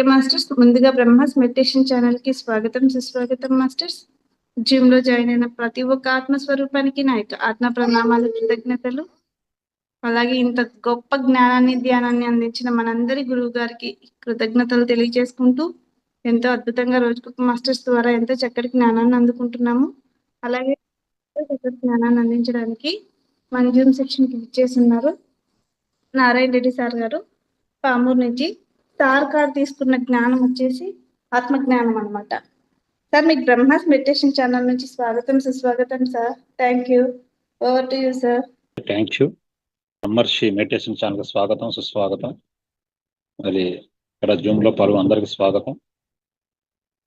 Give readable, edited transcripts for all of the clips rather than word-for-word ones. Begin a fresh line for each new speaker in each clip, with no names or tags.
Masters, ముందుగా Brahma's meditation channel కి స్వాగతం, సుస్వాగతం మాస్టర్స్. జిమ్ లో జాయిన్ అయిన ప్రతి ఒక్క ఆత్మస్వరూపానికి నా యొక్క ఆత్మ ప్రణామాలు, కృతజ్ఞతలు. అలాగే ఇంత గొప్ప జ్ఞానాన్ని, ధ్యానాన్ని అందించిన మనందరి గురువు గారికి కృతజ్ఞతలు తెలియజేసుకుంటూ, ఎంతో అద్భుతంగా రోజుకొక మాస్టర్స్ ద్వారా ఎంతో చక్కటి జ్ఞానాన్ని అందుకుంటున్నాము. అలాగే చక్కటి జ్ఞానాన్ని అందించడానికి మన జిమ్ సెక్షన్ కి ఇచ్చేస్తున్నారు నారాయణ రెడ్డి సార్ గారు, పామూరు నుంచి. సార్ కార్డ్ తీసుకున్న జ్ఞానం వచ్చేసి ఆత్మ జ్ఞానం అనమాట. సార్, మీకు బ్రహ్మాస్ మెడిటేషన్ ఛానల్ నుంచి స్వాగతం, సుస్వాగతం sir. Thank you. Over to you sir.
Thank you. బ్రహ్మర్షి మెడిటేషన్ ఛానల్ స్వాగతం, సుస్వాగతం. మరి ఇక్కడ జూమ్ లో పాల్గొన్న అందరికి స్వాగతం.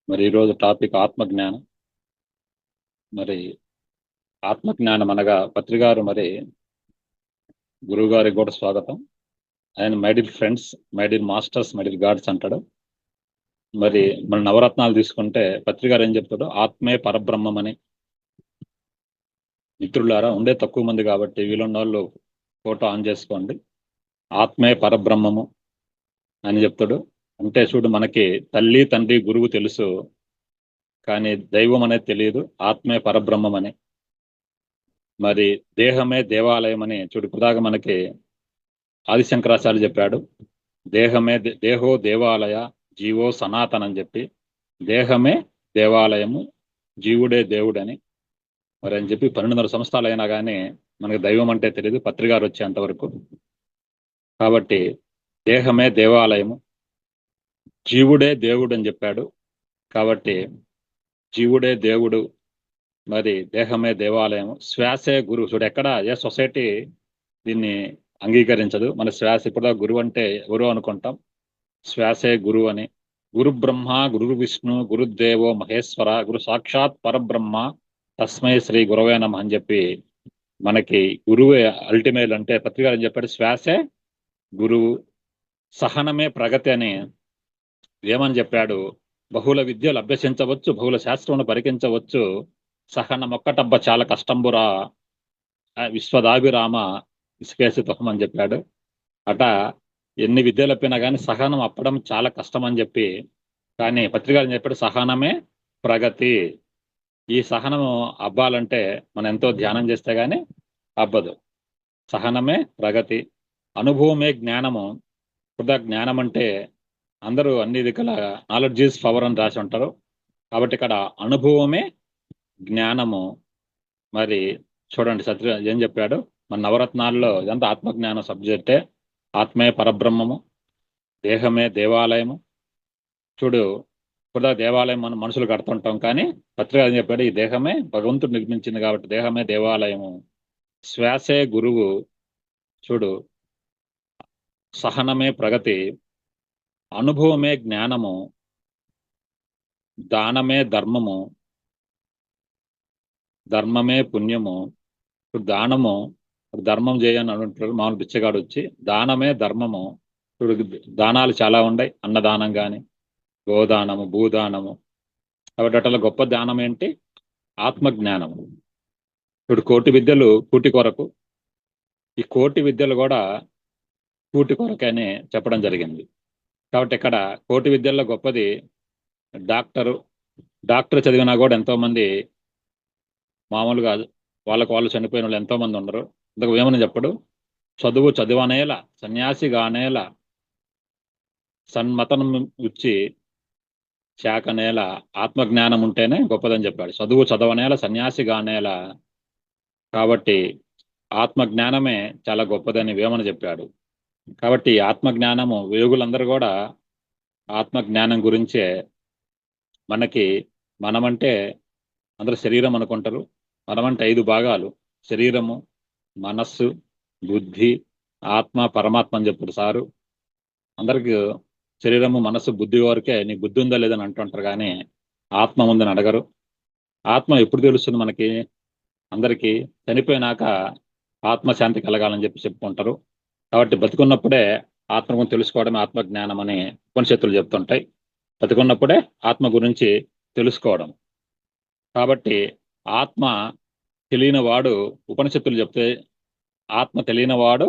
మరి ఈరోజు టాపిక్ ఆత్మజ్ఞానం. మరి ఆత్మజ్ఞానం అనగా పత్రిగారు మరి గురువు గారికి కూడా స్వాగతం. ఆయన my dear friends, my dear masters, my dear God's అంటాడు. మరి మన నవరత్నాలు తీసుకుంటే పత్రిగారు ఏం చెప్తాడు? ఆత్మే పరబ్రహ్మం అని. మిత్రులారా, ఉండే తక్కువ మంది కాబట్టి వీలున్న వాళ్ళు ఫోటో ఆన్ చేసుకోండి. ఆత్మే పరబ్రహ్మము అని చెప్తాడు. అంటే చూడు, మనకి తల్లి, తండ్రి, గురువు తెలుసు, కానీ దైవం అనేది తెలియదు. ఆత్మే పరబ్రహ్మం అని. మరి దేహమే దేవాలయం అని చూడు, ఇప్పుడుదాకా మనకి ఆదిశంకరాచార్య చెప్పాడు. దేహమే దేహో దేవాలయ, జీవో సనాతన అని చెప్పి, దేహమే దేవాలయము, జీవుడే దేవుడని మరి అని చెప్పి 1200 సంవత్సరాలు అయినా కానీ మనకి దైవం అంటే తెలియదు, పత్రికారు వచ్చేంతవరకు. కాబట్టి దేహమే దేవాలయము, జీవుడే దేవుడు అని చెప్పాడు. కాబట్టి జీవుడే దేవుడు, మరి దేహమే దేవాలయం, శ్వాసే గురువు. చూడు, ఎక్కడ ఏ సొసైటీ దీన్ని అంగీకరించదు. మన శ్వాస ఇప్పుడు గురువు అంటే గురువు అనుకుంటాం, శ్వాసే గురువు అని. గురు బ్రహ్మ, గురు విష్ణు, గురుదేవో మహేశ్వర, గురు సాక్షాత్ పరబ్రహ్మ, తస్మై శ్రీ గురవే నమః అని చెప్పి మనకి గురువే అల్టిమేట్. అంటే పత్రిక అని చెప్పాడు, శ్వాసే గురువు, సహనమే ప్రగతి అని ఏమని చెప్పాడు? బహుళ విద్యలు అభ్యసించవచ్చు, బహుళ శాస్త్రమును పరికించవచ్చు, సహనమొక్కటబ్బ చాలా కష్టంబురా విశ్వదాభిరామ ఇసుకేసి తొహమని చెప్పాడు. అట ఎన్ని విద్యలు అప్పినా కానీ సహనం అప్పడం చాలా కష్టం అని చెప్పి, కానీ పత్రికలు చెప్పాడు సహనమే ప్రగతి. ఈ సహనము అబ్బాలంటే మనం ఎంతో ధ్యానం చేస్తే గానీ అబ్బదు. సహనమే ప్రగతి, అనుభవమే జ్ఞానము. ఇప్పుడు జ్ఞానం అంటే అందరూ అన్ని దిక్కుల నాలెడ్జ్ ఈజ్ పవర్ అని రాసి ఉంటారు. కాబట్టి ఇక్కడ అనుభవమే జ్ఞానము. మరి చూడండి, సత్య ఏం చెప్పాడు మన నవరత్నాల్లో? ఇదంతా ఆత్మజ్ఞానం సబ్జెక్టే. ఆత్మే పరబ్రహ్మము, దేహమే దేవాలయము. చూడు, ఇప్పుడు దేవాలయం మనం మనుషులు కడుతుంటాం, కానీ పత్రిక ఏం చెప్పాడు? ఈ దేహమే భగవంతుడు నిర్మించింది కాబట్టి దేహమే దేవాలయము, శ్వాసే గురువు. చూడు, సహనమే ప్రగతి, అనుభవమే జ్ఞానము, దానమే ధర్మము, ధర్మమే పుణ్యము. ఇప్పుడు దానము, ధర్మం చేయని అంటారు మామూలు బిచ్చగాడు వచ్చి. దానమే ధర్మము. ఇప్పుడు దానాలు చాలా ఉన్నాయి, అన్నదానం కానీ, గోదానము, భూదానము. కాబట్టి అట్లా గొప్ప దానం ఏంటి? ఆత్మజ్ఞానము. ఇప్పుడు కోటి విద్యలు కూటి కొరకు, ఈ కోటి విద్యలు కూడా కూటి కొరకని చెప్పడం జరిగింది. కాబట్టి ఇక్కడ కోటి విద్యల్లో గొప్పది డాక్టర్ చదివినా కూడా ఎంతోమంది మామూలుగా వాళ్ళు చనిపోయిన వాళ్ళు ఎంతోమంది ఉండరు. ఇంతకు ఏమని చెప్పడు? చదువు చదివనేల, సన్యాసి గానేల, సన్మతనం ఉచ్చి శాఖనేల, ఆత్మజ్ఞానం ఉంటేనే గొప్పదని చెప్పాడు. చదువు చదవనేల, సన్యాసి గానేల. కాబట్టి ఆత్మజ్ఞానమే చాలా గొప్పదని వేమన చెప్పాడు. కాబట్టి ఆత్మజ్ఞానము యోగులందరూ కూడా ఆత్మజ్ఞానం గురించే. మనమంటే అందరూ శరీరం అనుకుంటారు. మనమంటే 5 భాగాలు: శరీరము, మనస్సు, బుద్ధి, ఆత్మ, పరమాత్మ అని చెప్పుడు సారు. అందరికి శరీరము, మనస్సు, బుద్ధి వరకే నీ బుద్ధి ఉందా లేదని అంటుంటారు, కానీ ఆత్మ ఉందని అడగరు. ఆత్మ ఎప్పుడు తెలుస్తుంది మనకి? అందరికీ చనిపోయినాక ఆత్మశాంతి కలగాలని చెప్పుకుంటారు. కాబట్టి బతుకున్నప్పుడే ఆత్మ గురించి తెలుసుకోవడమే ఆత్మజ్ఞానం అని ఉపనిషత్తులు చెప్తుంటాయి. బతుకున్నప్పుడే ఆత్మ గురించి తెలుసుకోవడం. కాబట్టి ఆత్మ తెలియని వాడు, ఉపనిషత్తులు చెప్తే ఆత్మ తెలియని వాడు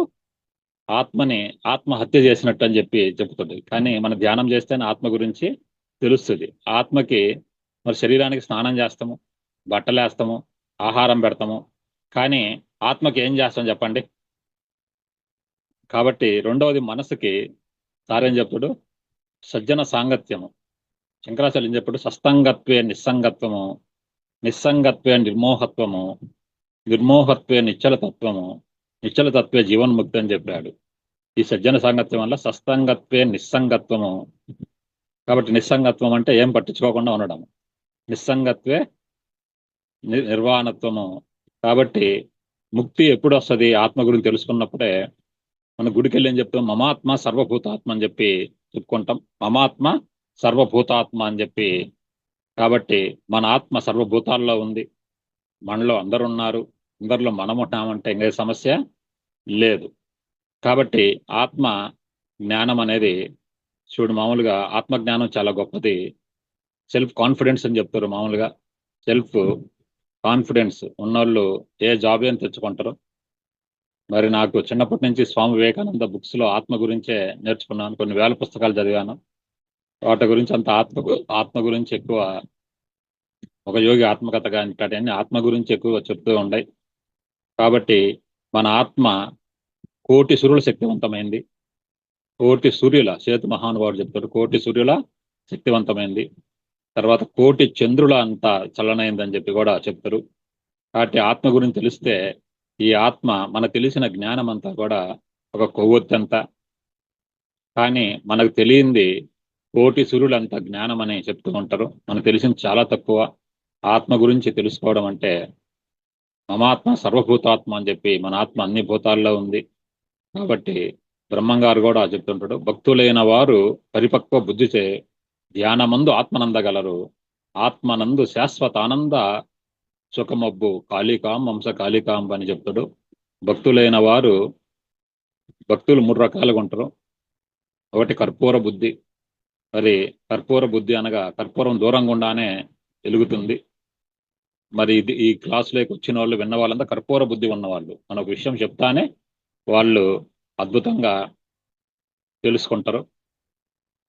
ఆత్మని ఆత్మహత్య చేసినట్టు అని చెప్పి చెప్తుంది. కానీ మన ధ్యానం చేస్తేనే ఆత్మ గురించి తెలుస్తుంది. ఆత్మకి మరి శరీరానికి స్నానం చేస్తాము, బట్టలు వేస్తాము, ఆహారం పెడతాము, కానీ ఆత్మకి ఏం చేస్తాం చెప్పండి? కాబట్టి రెండవది మనసుకి సారేం చెప్తాడు? సజ్జన సాంగత్యము. శంకరాచార్య ఏం చెప్పాడు? సస్తంగత్వే నిస్సంగత్వము, నిస్సంగత్వే నిర్మోహత్వము, నిర్మోహత్వే నిశ్చలతత్వము, నిశ్చలతత్వే జీవన్ముక్తి అని చెప్పాడు. ఈ సజ్జన సాంగత్యం వల్ల సస్తంగత్వే నిస్సంగత్వము. కాబట్టి నిస్సంగత్వం అంటే ఏం పట్టించుకోకుండా ఉండడం, నిస్సంగత్వే నిర్వాణత్వము. కాబట్టి ముక్తి ఎప్పుడు వస్తుంది? ఆత్మ గురించి తెలుసుకున్నప్పుడే. మన గుడికి వెళ్ళి ఏం చెప్తాం? మమాత్మ సర్వభూతాత్మ అని చెప్పి చెప్పుకుంటాం. మమాత్మ సర్వభూతాత్మ అని చెప్పి. కాబట్టి మన ఆత్మ సర్వభూతాల్లో ఉంది, మనలో అందరు ఉన్నారు, అందరిలో మనం ఉన్నామంటే ఇంకే సమస్య లేదు. కాబట్టి ఆత్మ జ్ఞానం అనేది చూడు, మామూలుగా ఆత్మజ్ఞానం చాలా గొప్పది. సెల్ఫ్ కాన్ఫిడెన్స్ అని చెప్తారు. మామూలుగా సెల్ఫ్ కాన్ఫిడెన్స్ ఉన్నోళ్ళు ఏ జాబ్ అని తెచ్చుకుంటారు. మరి నాకు చిన్నప్పటి నుంచి స్వామి వివేకానంద బుక్స్ లో ఆత్మ గురించే నేర్చుకున్నాను. కొన్ని వేల పుస్తకాలు చదివాను. వాటి గురించి అంత ఆత్మ గురించి ఎక్కువ, ఒక యోగి ఆత్మకథ కానీ ఇట్లాంటివన్నీ ఆత్మ గురించి ఎక్కువ చెప్తూ ఉన్నాయి. కాబట్టి మన ఆత్మ కోటి సూర్యుల శక్తివంతమైంది. కోటి సూర్యుల, సేతు మహానుభావుడు చెప్తాడు, కోటి సూర్యుల శక్తివంతమైంది. తర్వాత కోటి చంద్రుల అంత చలనైందని చెప్పి కూడా చెప్తారు. కాబట్టి ఆత్మ గురించి తెలిస్తే ఈ ఆత్మ మనకు తెలిసిన జ్ఞానం అంతా కూడా ఒక కొవ్వొత్తంతా. కానీ మనకు తెలియంది కోటి సూర్యులంత జ్ఞానం అని చెప్తూ ఉంటారు. మనకు తెలిసింది చాలా తక్కువ. ఆత్మ గురించి తెలుసుకోవడం అంటే మమాత్మ సర్వభూతాత్మ అని చెప్పి, మన ఆత్మ అన్ని భూతాల్లో ఉంది. కాబట్టి బ్రహ్మంగారు కూడా చెప్తుంటాడు, భక్తులైన వారు పరిపక్వ బుద్ధిచే ధ్యానమందు ఆత్మనందగలరు, ఆత్మనందు శాశ్వత ఆనంద సుఖమబ్బు కాళికాం వంశ కాళికాంబ అని చెప్తాడు. భక్తులైన వారు, భక్తులు 3 రకాలుగా ఉంటారు. ఒకటి కర్పూర బుద్ధి. మరి కర్పూర బుద్ధి అనగా కర్పూరం దూరంగా ఉండానే వెలుగుతుంది. మరి ఇది ఈ క్లాసులోకి వచ్చిన వాళ్ళు, విన్న వాళ్ళంతా కర్పూర బుద్ధి ఉన్నవాళ్ళు. మనకు విషయం చెప్తానే వాళ్ళు అద్భుతంగా తెలుసుకుంటారు.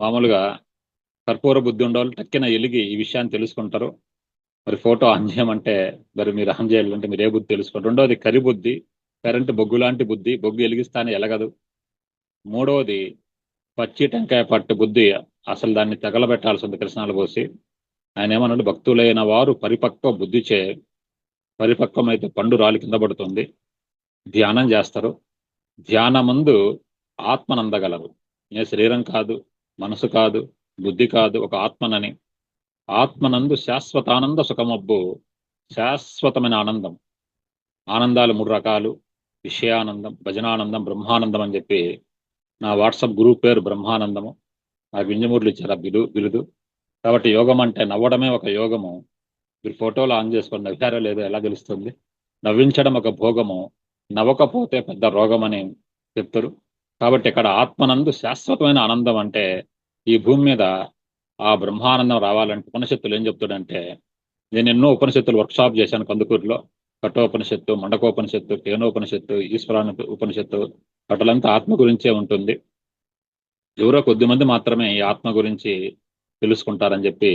మామూలుగా కర్పూర బుద్ధి ఉండేవాళ్ళు టక్కిన ఎలిగి ఈ విషయాన్ని తెలుసుకుంటారు. మరి ఫోటో ఆన్ చేయమంటే మరి మీరు ఆన్ చేయాలంటే మీరు ఏ బుద్ధి తెలుసుకోండి. రెండవది కరి బుద్ధి, కరెంటు బొగ్గు లాంటి బుద్ధి, బొగ్గు ఎలిగిస్తానే ఎలగదు. మూడవది పచ్చి టెంకాయ పట్టు బుద్ధి, అసలు దాన్ని తగలబెట్టాల్సింది కృష్ణాలు పోసి. ఆయన ఏమన్నాడు? భక్తులైన వారు పరిపక్వ బుద్ధిచే, పరిపక్వమైతే పండు రాలి కింద పడుతుంది, ధ్యానం చేస్తారు. ధ్యానమందు ఆత్మనందగలరు. ఏ శరీరం కాదు, మనసు కాదు, బుద్ధి కాదు, ఒక ఆత్మనని. ఆత్మనందు శాశ్వతానంద సుఖమబ్బు, శాశ్వతమైన ఆనందం. ఆనందాలు 3 రకాలు: విషయానందం, భజనానందం, బ్రహ్మానందం అని చెప్పి. నా వాట్సాప్ గ్రూప్ పేరు బ్రహ్మానందము. నాకు వింజమూర్లు ఇచ్చారు ఆ బిరుదు. కాబట్టి యోగం అంటే నవ్వడమే ఒక యోగము. మీరు ఫోటోలు ఆన్ చేసుకొని నవ్వారో లేదో ఎలా తెలుస్తుంది? నవ్వించడం ఒక భోగము, నవ్వకపోతే పెద్ద రోగం అని చెప్తారు. కాబట్టి ఇక్కడ ఆత్మనందు శాశ్వతమైన ఆనందం అంటే ఈ భూమి మీద ఆ బ్రహ్మానందం రావాలంటే ఉపనిషత్తులు ఏం చెప్తాడంటే, నేను ఎన్నో ఉపనిషత్తులు వర్క్షాప్ చేశాను కందుకూరులో. కఠోపనిషత్తు, మండకోపనిషత్తు, కేనోపనిషత్తు, ఈశ్వరాన ఉపనిషత్తు. అటులంతా ఆత్మ గురించే ఉంటుంది. ఎవరో కొద్దిమంది మాత్రమే ఈ ఆత్మ గురించి తెలుసుకుంటారని చెప్పి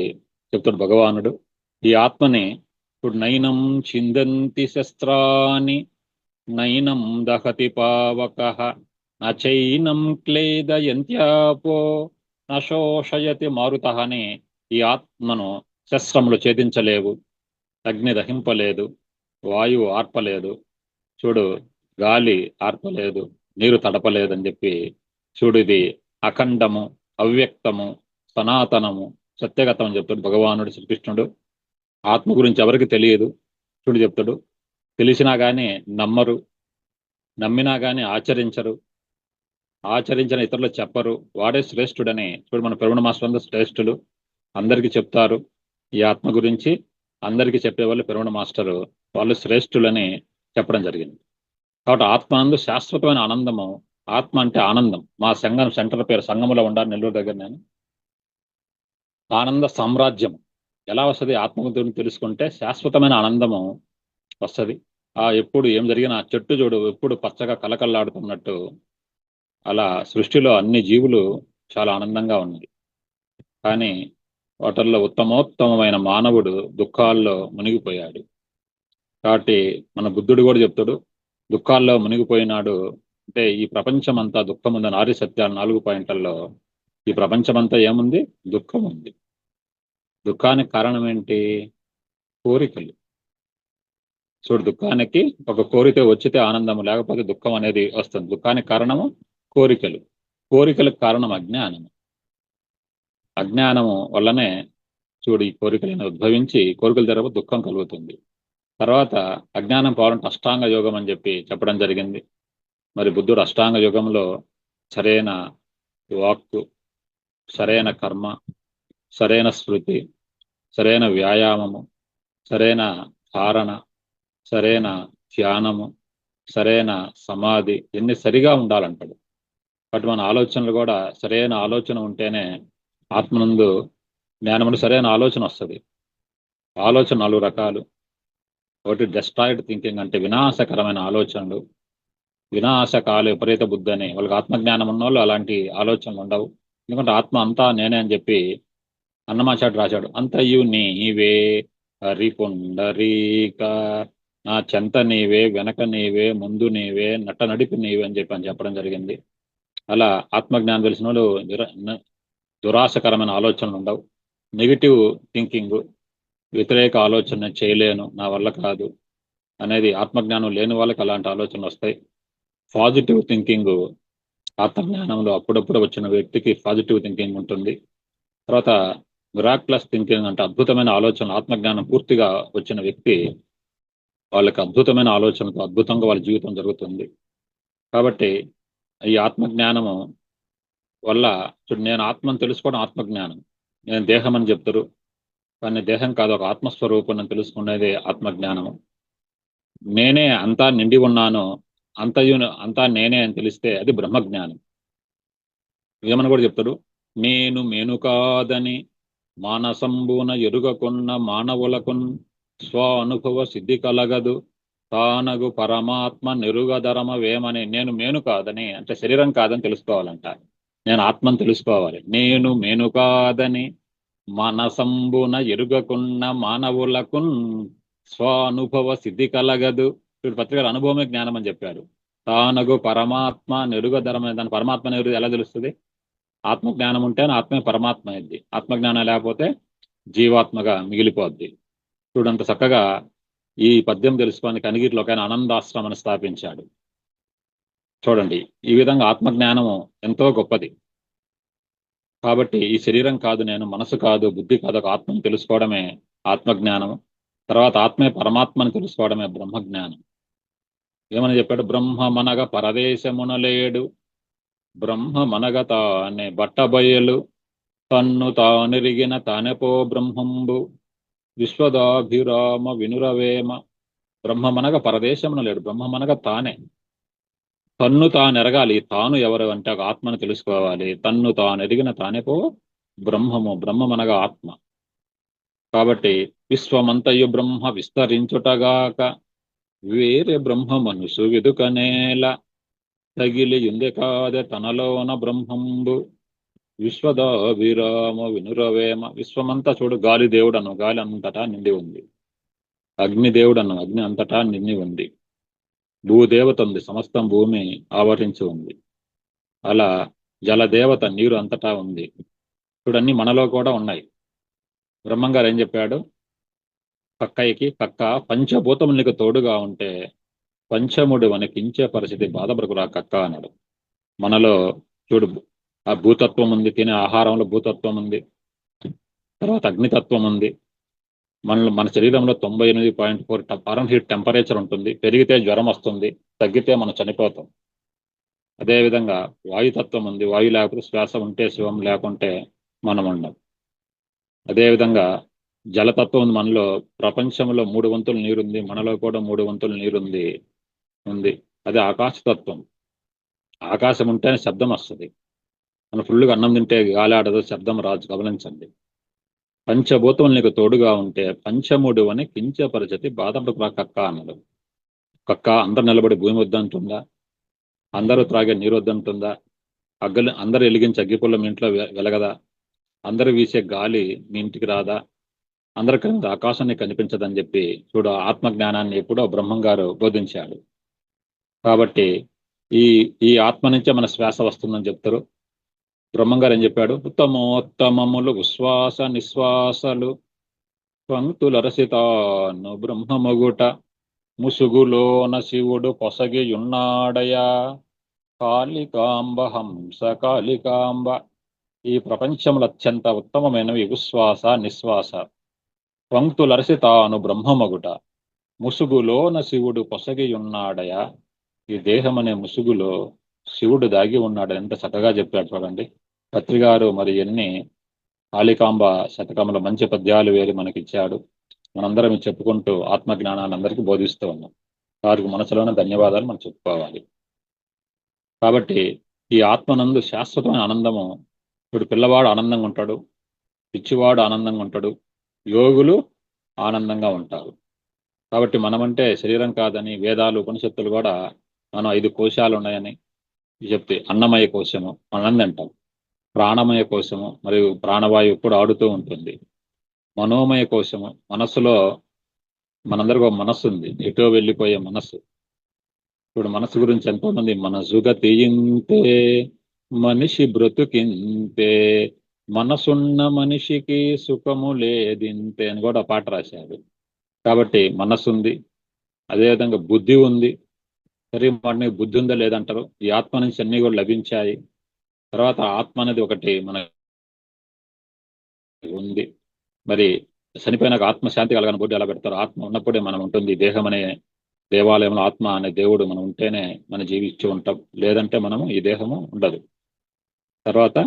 చెప్తాడు భగవానుడు. ఈ ఆత్మని ఇప్పుడు నైనం చిందంతి శస్త్రాన్ని, నైనం దహతి పావకః, నచైనం క్లేదయంత్యాపో, నశోషయతి మారుతః అని. ఈ ఆత్మను శస్త్రములు ఛేదించలేవు, అగ్ని దహింపలేదు, వాయువు ఆర్పలేదు, చూడు గాలి ఆర్పలేదు, నీరు తడపలేదని చెప్పి. చూడు ఇది అఖండము, అవ్యక్తము, సనాతనము, సత్యగతం అని చెప్తాడు భగవానుడు శ్రీకృష్ణుడు. ఆత్మ గురించి ఎవరికి తెలియదు. చూడు చెప్తాడు, తెలిసినా కానీ నమ్మరు, నమ్మినా కానీ ఆచరించరు, ఆచరించిన ఇతరులు చెప్పరు. వాడే శ్రేష్ఠుడని. చూడు మన ప్రవీణ మాస్టర్ అందరూ శ్రేష్ఠులు, అందరికీ చెప్తారు ఈ ఆత్మ గురించి. అందరికీ చెప్పేవాళ్ళు ప్రవీణ మాస్టరు, వాళ్ళు శ్రేష్ఠులని చెప్పడం జరిగింది. కాబట్టి ఆత్మనందు శాశ్వతమైన ఆనందము. ఆత్మ అంటే ఆనందం. మా సంఘం సెంటర్ పేరు సంఘములో ఉండాలి, నెల్లూరు దగ్గర. నేను ఆనంద సామ్రాజ్యం ఎలా వస్తుంది? ఆత్మ గురించి తెలుసుకుంటే శాశ్వతమైన ఆనందము వస్తుంది. ఎప్పుడు ఏం జరిగినా చెట్టు చూడు ఎప్పుడు పచ్చగా కలకల్లాడుతున్నట్టు అలా సృష్టిలో అన్ని జీవులు చాలా ఆనందంగా ఉన్నాయి. కానీ వాటిల్లో ఉత్తమోత్తమైన మానవుడు దుఃఖాల్లో మునిగిపోయాడు. కాబట్టి మన బుద్ధుడు కూడా చెప్తాడు, దుఃఖాల్లో మునిగిపోయినాడు. అంటే ఈ ప్రపంచం అంతా దుఃఖం ఉందని, ఆర్య సత్యాలు 4 పాయింట్లలో ఈ ప్రపంచమంతా ఏముంది? దుఃఖం ఉంది. దుఃఖానికి కారణం ఏంటి? కోరికలు. చూడు, దుఃఖానికి ఒక కోరిక వచ్చితే ఆనందము, లేకపోతే దుఃఖం అనేది వస్తుంది. దుఃఖానికి కారణము కోరికలు. కోరికలకు కారణం అజ్ఞానము. అజ్ఞానము వల్లనే చూడు ఈ కోరికలను ఉద్భవించి కోరికలు జరగ దుఃఖం కలుగుతుంది. తర్వాత అజ్ఞానం పోవాలంటే అష్టాంగ యోగం అని చెప్పి చెప్పడం జరిగింది. మరి బుద్ధుడు అష్టాంగ యోగంలో సరైన వాక్కు, సరైన కర్మ, సరైన స్మృతి, సరైన వ్యాయామము, సరైన ధారణ, సరైన ధ్యానము, సరైన సమాధి ఇన్ని సరిగా ఉండాలంటాడు. బట్ మన ఆలోచనలు కూడా సరైన ఆలోచన ఉంటేనే ఆత్మనందు జ్ఞానముడు సరైన ఆలోచన వస్తుంది. ఆలోచన 4 రకాలు. ఒకటి డెస్ట్రాయిడ్ థింకింగ్, అంటే వినాశకరమైన ఆలోచనలు. వినాశకాలు విపరీత బుద్ధి అని, వాళ్ళకి ఆత్మజ్ఞానం ఉన్న వాళ్ళు అలాంటి ఆలోచనలు ఉండవు. ఎందుకంటే ఆత్మ అంతా నేనే అని చెప్పి అన్నమాచాడు రాశాడు. అంతయు నీవే హరిపుండరీక, నా చెంత నీవే, వెనక నీవే, ముందు నీవే, నడిపి నీవే అని చెప్పడం జరిగింది. అలా ఆత్మజ్ఞానం తెలిసిన వాళ్ళు దురాశకరమైన ఆలోచనలు ఉండవు. నెగిటివ్ థింకింగ్, వ్యతిరేక ఆలోచన చేయలేను, నా వల్ల కాదు అనేది ఆత్మజ్ఞానం లేని వాళ్ళకి అలాంటి ఆలోచనలు వస్తాయి. పాజిటివ్ థింకింగ్ ఆత్మజ్ఞానంలో అప్పుడప్పుడు వచ్చిన వ్యక్తికి పాజిటివ్ థింకింగ్ ఉంటుంది. తర్వాత మిరాక్లస్ థింకింగ్ అంటే అద్భుతమైన ఆలోచనలు. ఆత్మజ్ఞానం పూర్తిగా వచ్చిన వ్యక్తి వాళ్ళకి అద్భుతమైన ఆలోచనతో అద్భుతంగా వాళ్ళ జీవితం జరుగుతుంది. కాబట్టి ఈ ఆత్మజ్ఞానము వల్ల చూడు, నేను ఆత్మను తెలుసుకోవడం ఆత్మజ్ఞానం. నేను దేహం అని చెప్తారు, కానీ దేహం కాదు, ఒక ఆత్మస్వరూపం అని తెలుసుకునేది ఆత్మజ్ఞానము. నేనే అంతా నిండి ఉన్నాను, అంతా నేనే అని తెలిస్తే అది బ్రహ్మజ్ఞానం. ఏమని కూడా చెప్తాడు, నేను కాదని మానసంబున ఎరుగకున్న మానవులకున్ స్వ అనుభవ సిద్ధి కలగదు, తానగు పరమాత్మ నెరుగధరమ వేమని. నేను కాదని అంటే శరీరం కాదని తెలుసుకోవాలంట. నేను ఆత్మను తెలుసుకోవాలి. నేను కాదని మనసంబున ఎరుగకున్న మానవులకు స్వ అనుభవ సిద్ధి కలగదు. ఇప్పుడు పత్రిక అనుభవమే జ్ఞానం అని చెప్పాడు. తానగు పరమాత్మ నెరుగధరమ, దాని పరమాత్మ నెరుగు ఎలా తెలుస్తుంది? ఆత్మజ్ఞానం ఉంటే ఆత్మే పరమాత్మ అయింది. ఆత్మజ్ఞానం లేకపోతే జీవాత్మగా మిగిలిపోద్ది. చూడంత చక్కగా ఈ పద్యం తెలుసుకొని కనిగిరిలో ఒక ఆయన ఆనందాశ్రమాన్ని స్థాపించాడు. చూడండి, ఈ విధంగా ఆత్మజ్ఞానము ఎంతో గొప్పది. కాబట్టి ఈ శరీరం కాదు నేను, మనసు కాదు, బుద్ధి కాదు, ఒక ఆత్మను తెలుసుకోవడమే ఆత్మజ్ఞానము. తర్వాత ఆత్మే పరమాత్మను తెలుసుకోవడమే బ్రహ్మజ్ఞానం. ఏమని చెప్పాడు? బ్రహ్మమనగ పరదేశమునలేడు, బ్రహ్మమనగ తానే బట్టబయలు, తన్ను తానెరిగిన తానెపో బ్రహ్మంబు, విశ్వదాభిరామ వినురవేమ. బ్రహ్మమనగ పరదేశమున లేడు, బ్రహ్మమనగ తానే. తన్ను తానెరగాలి. తాను ఎవరు అంటే ఒక ఆత్మను తెలుసుకోవాలి. తన్ను తానెరిగిన తానెపో బ్రహ్మము, బ్రహ్మమనగా ఆత్మ. కాబట్టి విశ్వమంతయు బ్రహ్మ విస్తరించుటగాక, వేరే బ్రహ్మ మనుసు వెదుకనేల, తగిలి యుంది కాదే తనలోన బ్రహ్మంబు, విశ్వదాభిరామ వినురవేమ. విశ్వమంతా చూడు, గాలి దేవుడను, గాలి అంతటా నిండి ఉంది. అగ్నిదేవుడను, అగ్ని అంతటా నిండి ఉంది. భూదేవత ఉంది, సమస్తం భూమి ఆవరించి ఉంది. అలా జలదేవత, నీరు అంతటా ఉంది. చూడన్నీ మనలో కూడా ఉన్నాయి. బ్రహ్మంగారు ఏం చెప్పాడు? కక్కయ్యకి, కక్క పంచభూతములకు తోడుగా ఉంటే పంచముడు వనకించే పరిస్థితి బాధపడకురా కక్క అన్నాడు. మనలో చూడు, ఆ భూతత్వం ఉంది, తినే ఆహారంలో భూతత్వం ఉంది. తర్వాత అగ్నితత్వం ఉంది. మన శరీరంలో 98.4 ఫారెన్హీట్ టెంపరేచర్ ఉంటుంది. పెరిగితే జ్వరం వస్తుంది, తగ్గితే మనం చనిపోతాం. అదేవిధంగా వాయుతత్వం ఉంది. వాయు లేకపోతే శ్వాస ఉంటే శివం, లేకుంటే మనం ఉండం. అదేవిధంగా జలతత్వం ఉంది. మనలో ప్రపంచంలో 3 వంతులు నీరుంది, మనలో కూడా 3 వంతులు నీరుంది. అదే ఆకాశతత్వం. ఆకాశం ఉంటేనే శబ్దం వస్తుంది. మనం ఫుల్గా అన్నం తింటే గాలి ఆడదు, శబ్దం రాజు. గమనించండి. పంచభూతం నీకు తోడుగా ఉంటే పంచముడు అని కించపరిచతి బాధపడకురా కక్క అన్నాడు. కక్క అందరు నిలబడి భూమి వద్దంటుందా? అందరూ త్రాగే నీరు వద్దంటుందా? అందరు వెలిగించే అగ్గిపుల్ల మీ ఇంట్లో వెలగదా? అందరూ వీసే గాలి మీ ఇంటికి రాదా? అందరికీ ఆకాశాన్ని కనిపించదని చెప్పి చూడు, ఆత్మజ్ఞానాన్ని ఎప్పుడో బ్రహ్మం గారు బోధించాడు. కాబట్టి ఈ ఈ ఆత్మ నుంచే మన శ్వాస వస్తుందని చెప్తారు. బ్రహ్మం గారు ఏం చెప్పాడు? ఉత్తమోత్తమములు ఉశ్వాస నిశ్వాసలు పంక్తులరసితాను బ్రహ్మమగుట ముసుగులోన శివుడు పొసగియున్నాడయా కాళికాంబ హంస కాళికాంబ. ఈ ప్రపంచంలో అత్యంత ఉత్తమమైనవి ఉశ్వాస నిశ్వాస. పంక్తులరసితాను బ్రహ్మమగుట ముసుగులోన శివుడు పొసగియున్నాడయా. ఈ దేహం అనే ముసుగులో శివుడు దాగి ఉన్నాడు. ఎంత చక్కగా చెప్పాడు చూడండి పత్రిగారు. మరి ఎన్ని కాళికాంబ శతకముల మంచి పద్యాలు వేరి మనకిచ్చాడు. మనందరం చెప్పుకుంటూ ఆత్మజ్ఞానాన్ని అందరికీ బోధిస్తూ ఉన్నాం. వారికి మనసులోనే ధన్యవాదాలు మనం చెప్పుకోవాలి. కాబట్టి ఈ ఆత్మనందు శాశ్వతమైన ఆనందము. ఇప్పుడు పిల్లవాడు ఆనందంగా ఉంటాడు, పిచ్చివాడు ఆనందంగా ఉంటాడు, యోగులు ఆనందంగా ఉంటారు. కాబట్టి మనమంటే శరీరం కాదని వేదాలు ఉపనిషత్తులు కూడా మనం 5 కోశాలు ఉన్నాయని చెప్తే, అన్నమయ కోశము ఆనందం అంటాం, ప్రాణమయ కోశము మరియు ప్రాణవాయువు ఎప్పుడు ఆడుతూ ఉంటుంది, మనోమయ కోశము మనస్సులో మనందరికీ ఒక మనస్సు ఉంది, ఎటో వెళ్ళిపోయే మనస్సు. ఇప్పుడు మనస్సు గురించి ఎంతో మంది మనసుగా తీయింతే మనిషి బ్రతుకింతే మనసున్న మనిషికి సుఖము లేదింతే అని కూడా పాట రాశారు. కాబట్టి మనస్సు ఉంది, అదేవిధంగా బుద్ధి ఉంది. సరే, వాడిని బుద్ధి ఉందా లేదంటారు. ఈ ఆత్మ నుంచి అన్ని కూడా లభించాయి. తర్వాత ఆత్మ అనేది ఒకటి మన ఉంది. మరి చనిపోయినాక ఆత్మశాంతి కలగని బుద్ధి ఎలా పెడతారు? ఆత్మ ఉన్నప్పుడే మనం ఉంటుంది. దేహం అనే దేవాలయంలో ఆత్మ అనే దేవుడు మనం ఉంటేనే మనం జీవించి ఉంటాం, లేదంటే మనము ఈ దేహము ఉండదు. తర్వాత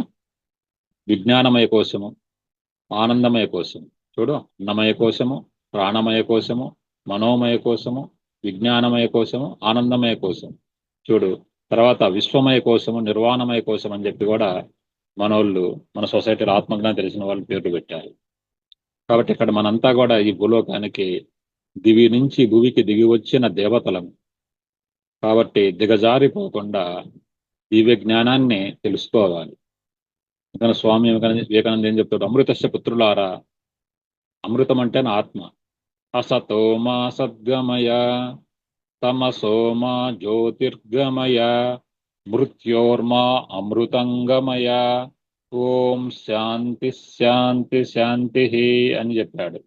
విజ్ఞానమయ కోశము, ఆనందమయ కోశము. చూడు, అన్నమయ కోశము, ప్రాణమయ కోశము, మనోమయ కోశము, విజ్ఞానమయ కోశము, ఆనందమయ కోశం. చూడు, తర్వాత విశ్వమయ కోశము, నిర్వాణమయ కోశం అని చెప్పి కూడా మనోళ్ళు మన సొసైటీలో ఆత్మజ్ఞానం తెలిసిన వాళ్ళు పేర్లు పెట్టారు. కాబట్టి ఇక్కడ మనంతా కూడా ఈ భూలోకానికి దివి నుంచి భూమికి దిగి వచ్చిన దేవతలం. కాబట్టి దిగజారిపోకుండా దివ్య జ్ఞానాన్ని తెలుసుకోవాలి. ఇక్కడ స్వామి వివేకానంద ఏం చెప్తాడు? అమృతస్య పుత్రులారా. అమృతం అంటే నా ఆత్మ. అసతోమా సద్గమయ తమసోమా జ్యోతిర్గమయ మృత్యోర్మా అమృతంగమయ ఓం శాంతి శాంతి శాంతి అని చెప్పాడు.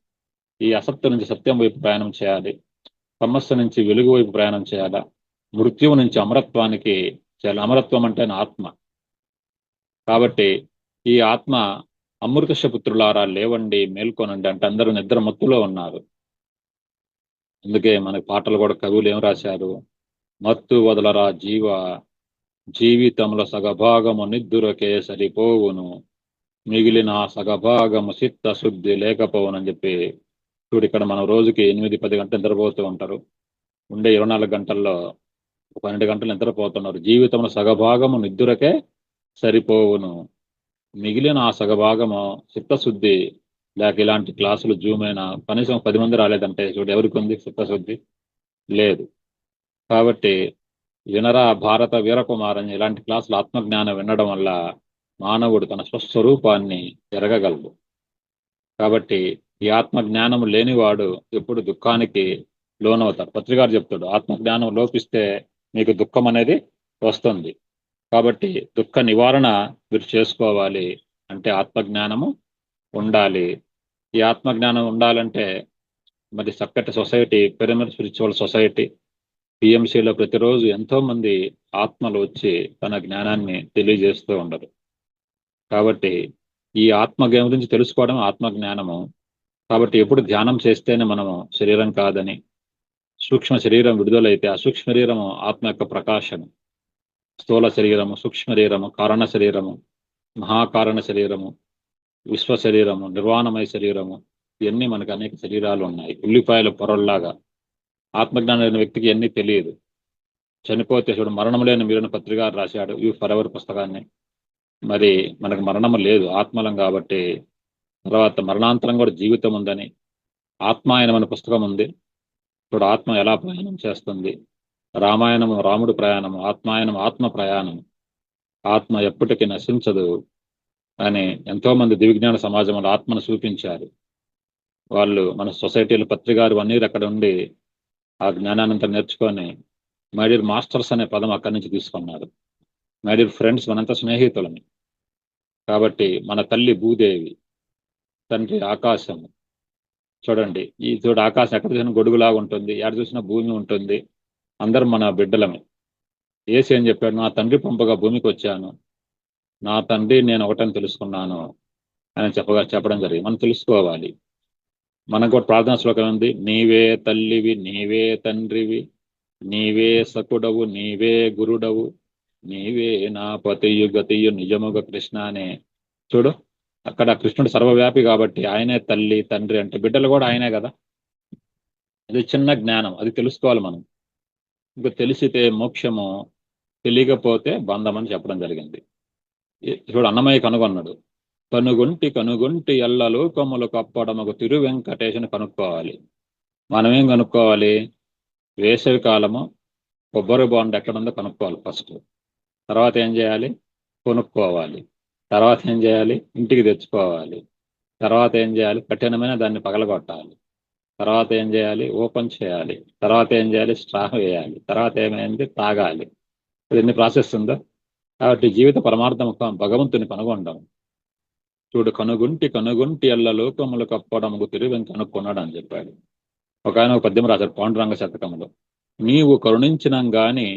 ఈ అసత్యం నుంచి సత్యం వైపు ప్రయాణం చేయాలి, సమస్య నుంచి వెలుగు వైపు ప్రయాణం చేయాలా, మృత్యువు నుంచి అమరత్వానికి చేయాలి. అమరత్వం అంటే నా ఆత్మ. కాబట్టి ఈ ఆత్మ అమృతస్య పుత్రులారా లేవండి, మేల్కొనండి అంటే అందరూ నిద్ర మత్తులో ఉన్నారు. అందుకే మనకి పాటలు కూడా కవులు ఏం రాశారు? మత్తు వదలరా జీవ జీవితంలో సగభాగము నిద్దురకే సరిపోవును మిగిలిన సగభాగము చిత్తశుద్ధి లేకపోవునని చెప్పి. చూడు, ఇక్కడ మనం రోజుకి 8-10 గంటలు నిద్రపోతూ ఉంటారు. ఉండే 24 గంటల్లో 12 గంటలు నిద్రపోతున్నారు. జీవితంలో సగభాగము నిద్దురకే సరిపోవును మిగిలిన ఆ సగభాగము చిత్తశుద్ధి లేక ఇలాంటి క్లాసులు జూమ్ అయినా కనీసం 10 మంది రాలేదంటే చూడు, ఎవరికి ఉంది చిత్తశుద్ధి? లేదు. కాబట్టి వినరా భారత వీరకుమార్ అని ఇలాంటి క్లాసులు ఆత్మజ్ఞానం వినడం వల్ల మానవుడు తన స్వస్వరూపాన్ని ఎరగగలడు. కాబట్టి ఈ ఆత్మజ్ఞానం లేనివాడు ఎప్పుడు దుఃఖానికి లోనవుతాడు. పత్రికారు చెప్తాడు, ఆత్మజ్ఞానం లోపిస్తే మీకు దుఃఖం అనేది వస్తుంది. కాబట్టి దుఃఖ నివారణ మీరు చేసుకోవాలి అంటే ఆత్మజ్ఞానము ఉండాలి. ఈ ఆత్మజ్ఞానం ఉండాలంటే మరి చక్కటి సొసైటీ, పిరమిడ్ స్పిరిచువల్ సొసైటీ పిఎంసిలో ప్రతిరోజు ఎంతో మంది ఆత్మలు వచ్చి తన జ్ఞానాన్ని తెలియజేస్తూ ఉండరు. కాబట్టి ఈ ఆత్మ గురించి తెలుసుకోవడం ఆత్మజ్ఞానము. కాబట్టి ఎప్పుడు ధ్యానం చేస్తేనే మనము శరీరం కాదని, సూక్ష్మ శరీరం విడుదలైతే ఆ సూక్ష్మ శరీరము ఆత్మ యొక్క ప్రకాశము. స్థూల శరీరము, సూక్ష్మ శరీరము, కారణ శరీరము, మహాకారణ శరీరము, విశ్వ శరీరము, నిర్వాణమయ శరీరము, ఇవన్నీ మనకు అనేక శరీరాలు ఉన్నాయి. ఉల్లిపాయల పొరల్లాగా. ఆత్మజ్ఞానం లేని వ్యక్తికి ఇవన్నీ తెలియదు. చనిపోతే చూడు, మరణం లేని మీరున్న పత్రిక రాశాడు యూ ఫర్ ఎవర్ పుస్తకాన్ని. మరి మనకు మరణము లేదు, ఆత్మలం కాబట్టి. తర్వాత మరణాంతరం కూడా జీవితం ఉందని ఆత్మాయనం అనే పుస్తకం ఉంది. ఇప్పుడు ఆత్మ ఎలా ప్రయాణం చేస్తుంది? రామాయణము రాముడు ప్రయాణము, ఆత్మాయనం ఆత్మ ప్రయాణం. ఆత్మ ఎప్పటికీ నశించదు అని ఎంతో మంది దివ్యజ్ఞాన సమాజంలో ఆత్మను చూపించారు. వాళ్ళు మన సొసైటీలో పత్రికారు అన్నీ అక్కడ ఉండి ఆ జ్ఞానానంతా నేర్చుకొని మై డియర్ మాస్టర్స్ అనే పదం అక్కడి నుంచి తీసుకున్నారు. మై డియర్ ఫ్రెండ్స్, మనంతా స్నేహితులని. కాబట్టి మన తల్లి భూదేవి, తండ్రి ఆకాశం. చూడండి, ఈ చూడు ఆకాశం ఎక్కడ చూసినా గొడుగులాగా ఉంటుంది, ఎక్కడ చూసినా భూమి ఉంటుంది. అందరం మన బిడ్డలమే. యేసు ఏం చెప్పాడు? నా తండ్రి పంపగా భూమికి వచ్చాను, నా తండ్రి నేను ఒకటని తెలుసుకున్నాను అని చెప్పడం జరిగింది. మనం తెలుసుకోవాలి. మనకు కూడా ప్రార్థనా శ్లోకం ఉంది, నీవే తల్లివి, నీవే తండ్రివి, నీవే సకుడవు, నీవే గురుడవు, నీవే నా పతియు గతియు నిజముగ కృష్ణ అనే. చూడు, అక్కడ కృష్ణుడు సర్వవ్యాపి కాబట్టి ఆయనే తల్లి తండ్రి అంటే బిడ్డలు కూడా ఆయనే కదా. ఇది చిన్న జ్ఞానం, అది తెలుసుకోవాలి మనం. ఇంకా తెలిసితే మోక్షము, తెలియకపోతే బంధం అని చెప్పడం జరిగింది. చూడు, అన్నమయ్య కనుగొన్నాడు, కనుగొంటి ఎల్ల లోకములు కప్పడమకు తిరు వెంకటేశను కనుక్కోవాలి. మనమేం కనుక్కోవాలి? వేసవి కాలము కొబ్బరి బాండ్ ఎక్కడుందో కనుక్కోవాలి ఫస్ట్. తర్వాత ఏం చేయాలి? కొనుక్కోవాలి. తర్వాత ఏం చేయాలి? ఇంటికి తెచ్చుకోవాలి. తర్వాత ఏం చేయాలి? కఠినమైన దాన్ని పగలగొట్టాలి. తర్వాత ఏం చేయాలి? ఓపెన్ చేయాలి. తర్వాత ఏం చేయాలి? స్ట్రా వేయాలి. తర్వాత ఏమైంది? తాగాలి. ఎన్ని ప్రాసెస్ ఉందో. కాబట్టి జీవిత పరమార్థం భగవంతుని కనుగొంటాం. చూడు, కనుగొంటి ఎల్ల లోకములు కప్పడముకు తిరువెంక కనుక్కున్నాడు అని చెప్పాడు. ఒక ఆయన ఒక పద్యం రాశాడు పాండురంగ శతకములో, నీవు కరుణించినం గాని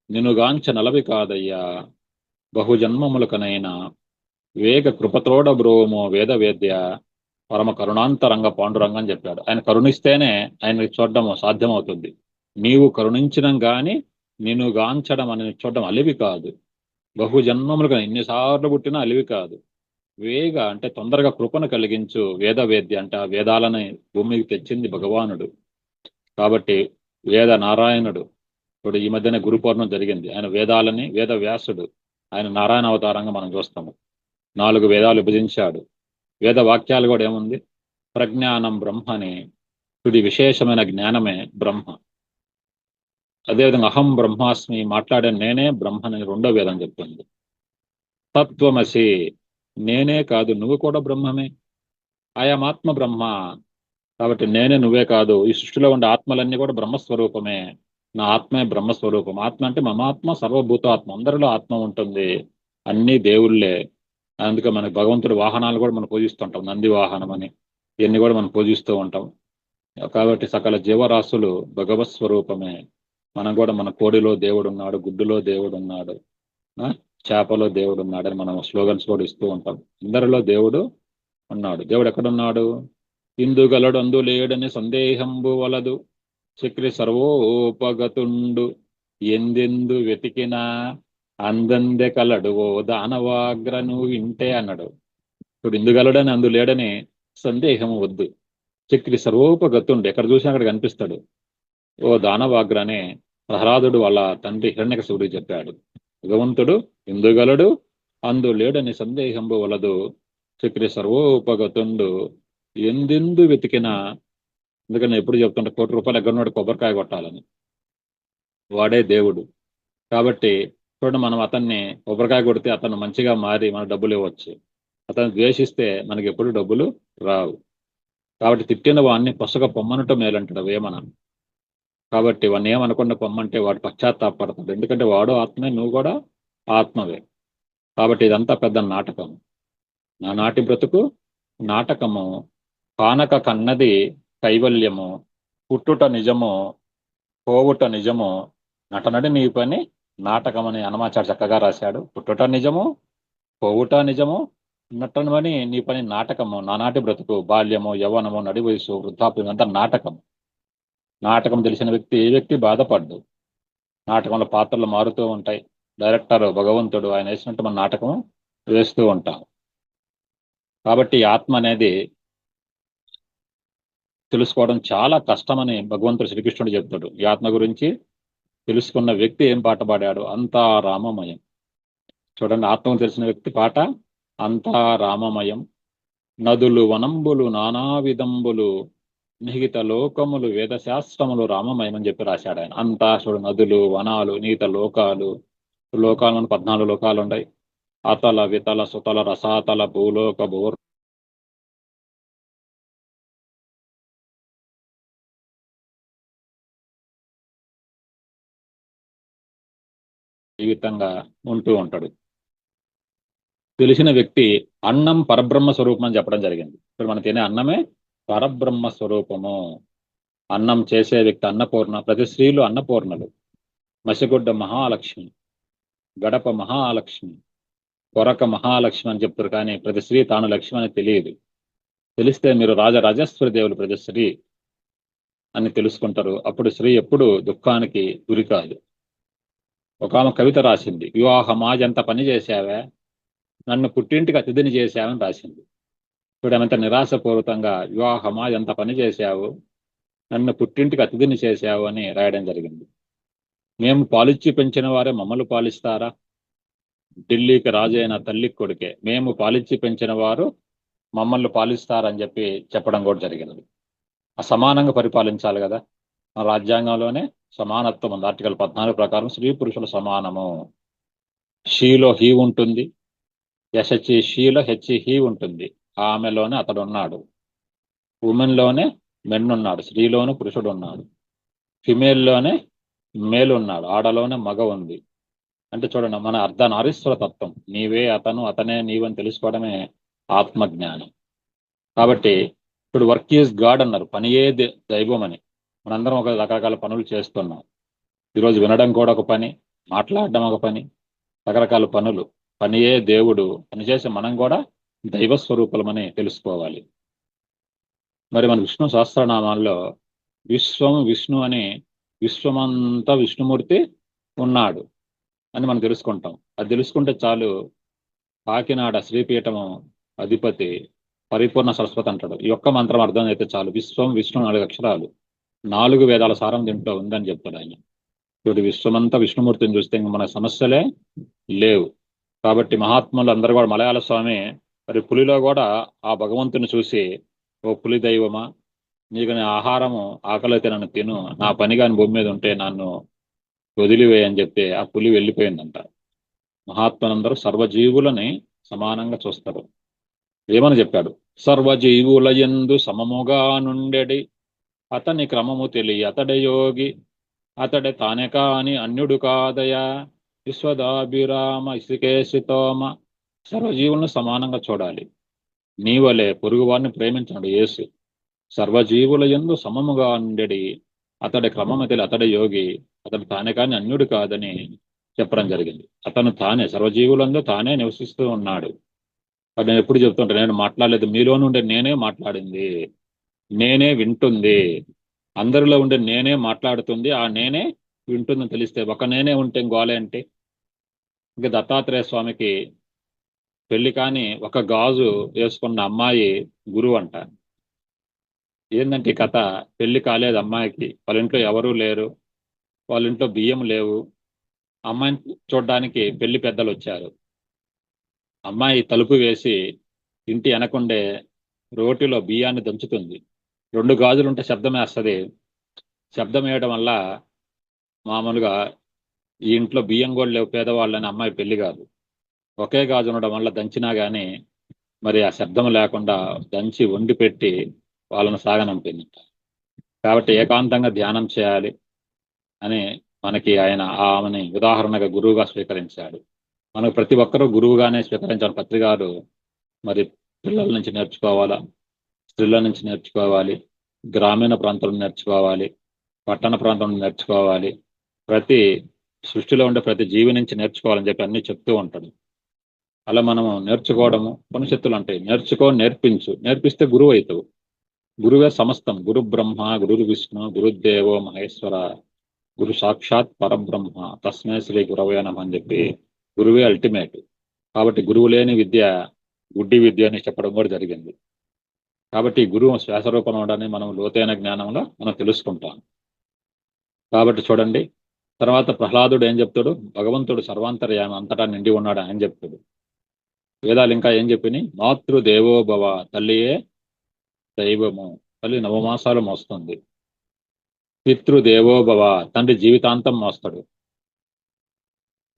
నినుగాంచ నలవి కాదయ్యా, బహుజన్మములకనైనా వేగ కృపతోడ బ్రోమో వేద వేద్య పరమ కరుణాంతరంగ పాండురంగ అని చెప్పాడు. ఆయన కరుణిస్తేనే ఆయన చూడడం సాధ్యమవుతుంది. నీవు కరుణించినం గాని నిన్ను గాంచడం అని చూడడం అలివి కాదు. బహుజన్మములకు ఎన్నిసార్లు పుట్టినా అలివి కాదు. వేగ అంటే తొందరగా కృపను కలిగించు, వేద వేద్య అంటే ఆ వేదాలని భూమికి తెచ్చింది భగవానుడు కాబట్టి వేద నారాయణుడు. ఇప్పుడు ఈ మధ్యనే గురు పౌర్ణమి జరిగింది. ఆయన వేదాలని, వేద వ్యాసుడు, ఆయన నారాయణ అవతారంగా మనం చూస్తాము. 4 వేదాలు విభజించాడు. వేద వాక్యాలు కూడా ఏముంది? ప్రజ్ఞానం బ్రహ్మని, తుది విశేషమైన జ్ఞానమే బ్రహ్మ. అదేవిధంగా అహం బ్రహ్మాస్మి, మాట్లాడే నేనే బ్రహ్మని 2వ వేదం చెప్తుంది. తత్వమసి, నేనే కాదు నువ్వు కూడా బ్రహ్మమే. ఆయామాత్మ బ్రహ్మ, కాబట్టి నేనే నువ్వే కాదు, ఈ సృష్టిలో ఉండే ఆత్మలన్నీ కూడా బ్రహ్మస్వరూపమే. నా ఆత్మే బ్రహ్మస్వరూపం. ఆత్మ అంటే మమాత్మ సర్వభూతాత్మ, అందరిలో ఆత్మ ఉంటుంది. అన్నీ దేవుళ్ళే. అందుకే మనకి భగవంతుడి వాహనాలు కూడా మనం పూజిస్తుంటాం, నంది వాహనం అని, ఇవన్నీ కూడా మనం పూజిస్తూ ఉంటాం. కాబట్టి సకల జీవరాశులు భగవత్ స్వరూపమే. మనం కూడా మన కోడిలో దేవుడు ఉన్నాడు, గుడ్డులో దేవుడు ఉన్నాడు, చేపలో దేవుడు ఉన్నాడని మనం స్లోగన్స్ కూడా ఇస్తూ ఉంటాం. అందరిలో దేవుడు ఉన్నాడు. దేవుడు ఎక్కడున్నాడు? ఇందుగలడు అందు లేడని సందేహంబు వలదు, చక్రి సర్వోపగతుండు, ఎందెందు వెతికినా అందందె కలడు ఓ దానవాగ్ర నువ్వు వింటే అన్నాడు. ఇప్పుడు ఇందుగలడని అందు లేడని సందేహం వద్దు, చక్రి సర్వోపగతుండు, ఎక్కడ చూసినా అక్కడ కనిపిస్తాడు. ఓ దానవాగ్రనే ప్రహ్లాదుడు వాళ్ళ తండ్రి హిరణ్యకశిపుడికి చెప్పాడు. భగవంతుడు ఇందుగలడు అందు లేడని సందేహంబు వలదు, చక్రి సర్వోపగతుండు, ఎందెందు వెతికినా. ఎందుకని ఎప్పుడు చెప్తుంటే, ₹1 ఎగ్గరనోడు కొబ్బరికాయ కొట్టాలని, వాడే దేవుడు. కాబట్టి చూడండి, మనం అతన్ని కొబ్బరికాయ కొడితే అతను మంచిగా మారి మన డబ్బులు ఇవ్వచ్చు. అతను ద్వేషిస్తే మనకి ఎప్పుడు డబ్బులు రావు. కాబట్టి తిట్టిన వాడిని పొసగ పొమ్మనటం మేలంటాడు వేమన. కాబట్టి వాడిని ఏమనకుండా పొమ్మంటే వాడు పశ్చాత్తాపడతాడు. ఎందుకంటే వాడు ఆత్మే, నువ్వు కూడా ఆత్మవే. కాబట్టి ఇదంతా పెద్ద నాటకం. నా నాటి బ్రతుకు నాటకము, కానక కన్నది కైవల్యము, పుట్టుట నిజము, పోవుట నిజము, నటనడి నీ పని నాటకం అని హనుమాచార్య చక్కగా రాశాడు. పుట్టుట నిజము, పోవుట నిజము, నటనమని నీ పని నాటకము. నానాటి బ్రతుకు, బాల్యము, యవ్వనము, నడి వయసు, వృద్ధాప్యం అంతా నాటకం. నాటకం తెలిసిన వ్యక్తి ఏ వ్యక్తి బాధపడ్డు. నాటకంలో పాత్రలు మారుతూ ఉంటాయి. డైరెక్టర్ భగవంతుడు, ఆయన వేసినట్టు మన నాటకం వేస్తూ ఉంటాం. కాబట్టి ఆత్మ అనేది తెలుసుకోవడం చాలా కష్టమని భగవంతుడు శ్రీకృష్ణుడు చెప్తాడు. ఈ ఆత్మ గురించి తెలుసుకున్న వ్యక్తి ఏం పాట పాడాడు? అంతా రామమయం. చూడండి, ఆత్మకు తెలిసిన వ్యక్తి పాట అంతా రామమయం. నదులు వనంబులు నానా విధంబులు, నిహిత లోకములు వేదశాస్త్రములు రామమయం అని చెప్పి రాశాడు ఆయన. అంతా చూడు, నదులు, వనాలు, నిహిత లోకాలు, లోకాలను 14 లోకాలు ఉన్నాయి. అతల వితల సుతల రసాతల భూలోక భూర్ జీవితంగా ఉంటూ ఉంటాడు. తెలిసిన వ్యక్తి అన్నం పరబ్రహ్మ స్వరూపం అని చెప్పడం జరిగింది. ఇప్పుడు మనం తినే అన్నమే పరబ్రహ్మ స్వరూపము. అన్నం చేసే వ్యక్తి అన్నపూర్ణ. ప్రతి స్త్రీలు అన్నపూర్ణలు. మసిగుడ్డ మహాలక్ష్మి, గడప మహాలక్ష్మి, కొరక మహాలక్ష్మి అని చెప్తారు. కానీ ప్రతి స్త్రీ తాను లక్ష్మి అని తెలియదు. తెలిస్తే మీరు రాజరాజేశ్వరి దేవులు ప్రతి స్త్రీ అని తెలుసుకుంటారు. అప్పుడు స్త్రీ ఎప్పుడు దుఃఖానికి గురి కాదు. ఒక ఆమె కవిత రాసింది, వివాహమాజంత పని చేశావే, నన్ను పుట్టింటికి అతిథిని చేశావని రాసింది. చూడమంత నిరాశపూర్వకంగా వివాహమాజంత పని చేశావు, నన్ను పుట్టింటికి అతిథిని చేశావు అని రాయడం జరిగింది. మేము పాలిచ్చి పెంచిన వారే మమ్మల్ని పాలిస్తారా? ఢిల్లీకి రాజైన తల్లి కొడుకే, మేము పాలిచ్చి పెంచిన వారు మమ్మల్ని పాలిస్తారని చెప్పడం కూడా జరిగినది. అసమానంగా పరిపాలించాలి కదా. మన రాజ్యాంగంలోనే సమానత్వం ఉంది. ఆర్టికల్ 14 ప్రకారం స్త్రీ పురుషుల సమానము. షీలో హీ ఉంటుంది, యశచి షీలో హెచ్చి హీ ఉంటుంది. ఆమెలోనే అతడు ఉన్నాడు. ఉమెన్లోనే మెన్ ఉన్నాడు. స్త్రీలోనే పురుషుడు ఉన్నాడు. ఫిమేల్లోనే మేలు ఉన్నాడు. ఆడలోనే మగ ఉంది. అంటే చూడండి, మన అర్ధనారీశ్వర తత్వం. నీవే అతను, అతనే నీవని తెలుసుకోవడమే ఆత్మజ్ఞానం. కాబట్టి ఇప్పుడు వర్క్ ఈజ్ గాడ్ అన్నారు. పనియే దైవం అని. మనందరం ఒక రకరకాల పనులు చేస్తున్నాం. ఈరోజు వినడం కూడా ఒక పని, మాట్లాడడం ఒక పని, రకరకాల పనులు. పనియే దేవుడు. పనిచేసి మనం కూడా దైవ స్వరూపులమని తెలుసుకోవాలి. మరి మన విష్ణు సహస్రనామాల్లో విశ్వం విష్ణు అని, విశ్వమంతా విష్ణుమూర్తి ఉన్నాడు అని మనం తెలుసుకుంటాం. అది తెలుసుకుంటే చాలు. కాకినాడ శ్రీపీఠము అధిపతి పరిపూర్ణ సరస్వతి అంటాడు. ఈ ఒక్క మంత్రం అర్థం అయితే చాలు. విశ్వం విష్ణు 4 అక్షరాలు, 4 వేదాల సారం దీంట్లో ఉందని చెప్తాడు ఆయన. ఇప్పుడు విశ్వమంతా విష్ణుమూర్తిని చూస్తే ఇంక మన సమస్యలే లేవు. కాబట్టి మహాత్ములు అందరూ కూడా, మలయాళ స్వామి మరి పులిలో కూడా ఆ భగవంతుని చూసి, ఓ పులి దైవమా, నీకు నీ ఆహారము ఆకలితే నన్ను తిను, నా పని కాని భూమి మీద ఉంటే నన్ను వదిలివేయని చెప్తే ఆ పులి వెళ్ళిపోయిందంట. మహాత్ములందరూ సర్వజీవులని సమానంగా చూస్తారు. ఏమని చెప్పాడు? సర్వజీవుల యందు సమముగా నుండెడి అతని క్రమము తెలియ అతడే యోగి, అతడే తానే కాని అన్యుడు కాదయా, విశ్వదాభిరామ ఇసుకేసితోమ. సర్వజీవులను సమానంగా చూడాలి. నీవలే పొరుగువారిని ప్రేమించడు యేసు. సర్వజీవుల యందు సమముగా ఉండేది అతడి క్రమము తెలియ అతడి యోగి, అతడు తానే కాని అన్యుడు కాదని చెప్పడం జరిగింది. అతను తానే సర్వజీవులందు తానే నివసిస్తూ ఉన్నాడు. అది నేను ఎప్పుడు చెప్తుంటా, నేను మాట్లాడలేదు, మీలో నుండి నేనే మాట్లాడింది, నేనే వింటుంది. అందరిలో ఉండే నేనే మాట్లాడుతుంది, ఆ నేనే వింటుందని తెలిస్తే, ఒక నేనే ఉంటే గోలే అంటే. ఇంకా దత్తాత్రేయ స్వామికి పెళ్లి కాని ఒక గాజు వేసుకున్న అమ్మాయి గురువు అంట. ఏంటంటే ఈ కథ, పెళ్లి కాలేదు అమ్మాయికి, వాళ్ళ ఇంట్లో ఎవరూ లేరు, వాళ్ళ ఇంట్లో బియ్యం లేవు. అమ్మాయిని చూడడానికి పెళ్లి పెద్దలు వచ్చారు. అమ్మాయి తలుపు వేసి ఇంటి వెనకుండే రోటిలో బియ్యాన్ని దంచుతుంది. 2 గాజులు ఉంటే శబ్దం వేస్తుంది. శబ్దం వేయడం వల్ల మామూలుగా ఈ ఇంట్లో బియ్యం కూడా లేవు పేదవాళ్ళని అమ్మాయి పెళ్లి కాదు. ఒకే గాజు ఉండడం వల్ల దంచినా కానీ మరి ఆ శబ్దం లేకుండా దంచి వండి పెట్టి వాళ్ళను సాగనంపింది. కాబట్టి ఏకాంతంగా ధ్యానం చేయాలి అని మనకి ఆయన ఆమెని ఉదాహరణగా గురువుగా స్వీకరించాడు. మనకు ప్రతి ఒక్కరూ గురువుగానే స్వీకరించాలి. పత్రికారు మరి పిల్లల నుంచి నేర్చుకోవాలా, స్త్రీల నుంచి నేర్చుకోవాలి, గ్రామీణ ప్రాంతంలో నేర్చుకోవాలి, పట్టణ ప్రాంతంలో నేర్చుకోవాలి, ప్రతి సృష్టిలో ఉండే ప్రతి జీవి నుంచి నేర్చుకోవాలని చెప్పి అన్ని చెప్తూ ఉంటాడు. అలా మనము నేర్చుకోవడము ఉపనిషత్తులు అంటే నేర్చుకో, నేర్పించు, నేర్పిస్తే గురువు అవుతావు. గురువే సమస్తం. గురు బ్రహ్మ గురు విష్ణు గురుదేవో మహేశ్వర గురు సాక్షాత్ పరబ్రహ్మ తస్మై శ్రీ గురవే నమః అని చెప్పి గురువే అల్టిమేట్. కాబట్టి గురువు లేని విద్య గుడ్డి విద్య అని చెప్పడం కూడా జరిగింది. కాబట్టి గురువు శ్వాసరూపంలో ఉండని మనం లోతైన జ్ఞానంలో మనం తెలుసుకుంటాం. కాబట్టి చూడండి, తర్వాత ప్రహ్లాదుడు ఏం చెప్తాడు? భగవంతుడు సర్వాంతర్యామి, అంతటా నిండి ఉన్నాడు అని చెప్తాడు. వేదాలు ఇంకా ఏం చెప్పినాయి? మాతృదేవోభవ, తల్లియే దైవము. తల్లి 9 మాసాలు మోస్తుంది. పితృదేవోభవ, తండ్రి జీవితాంతం మోస్తాడు.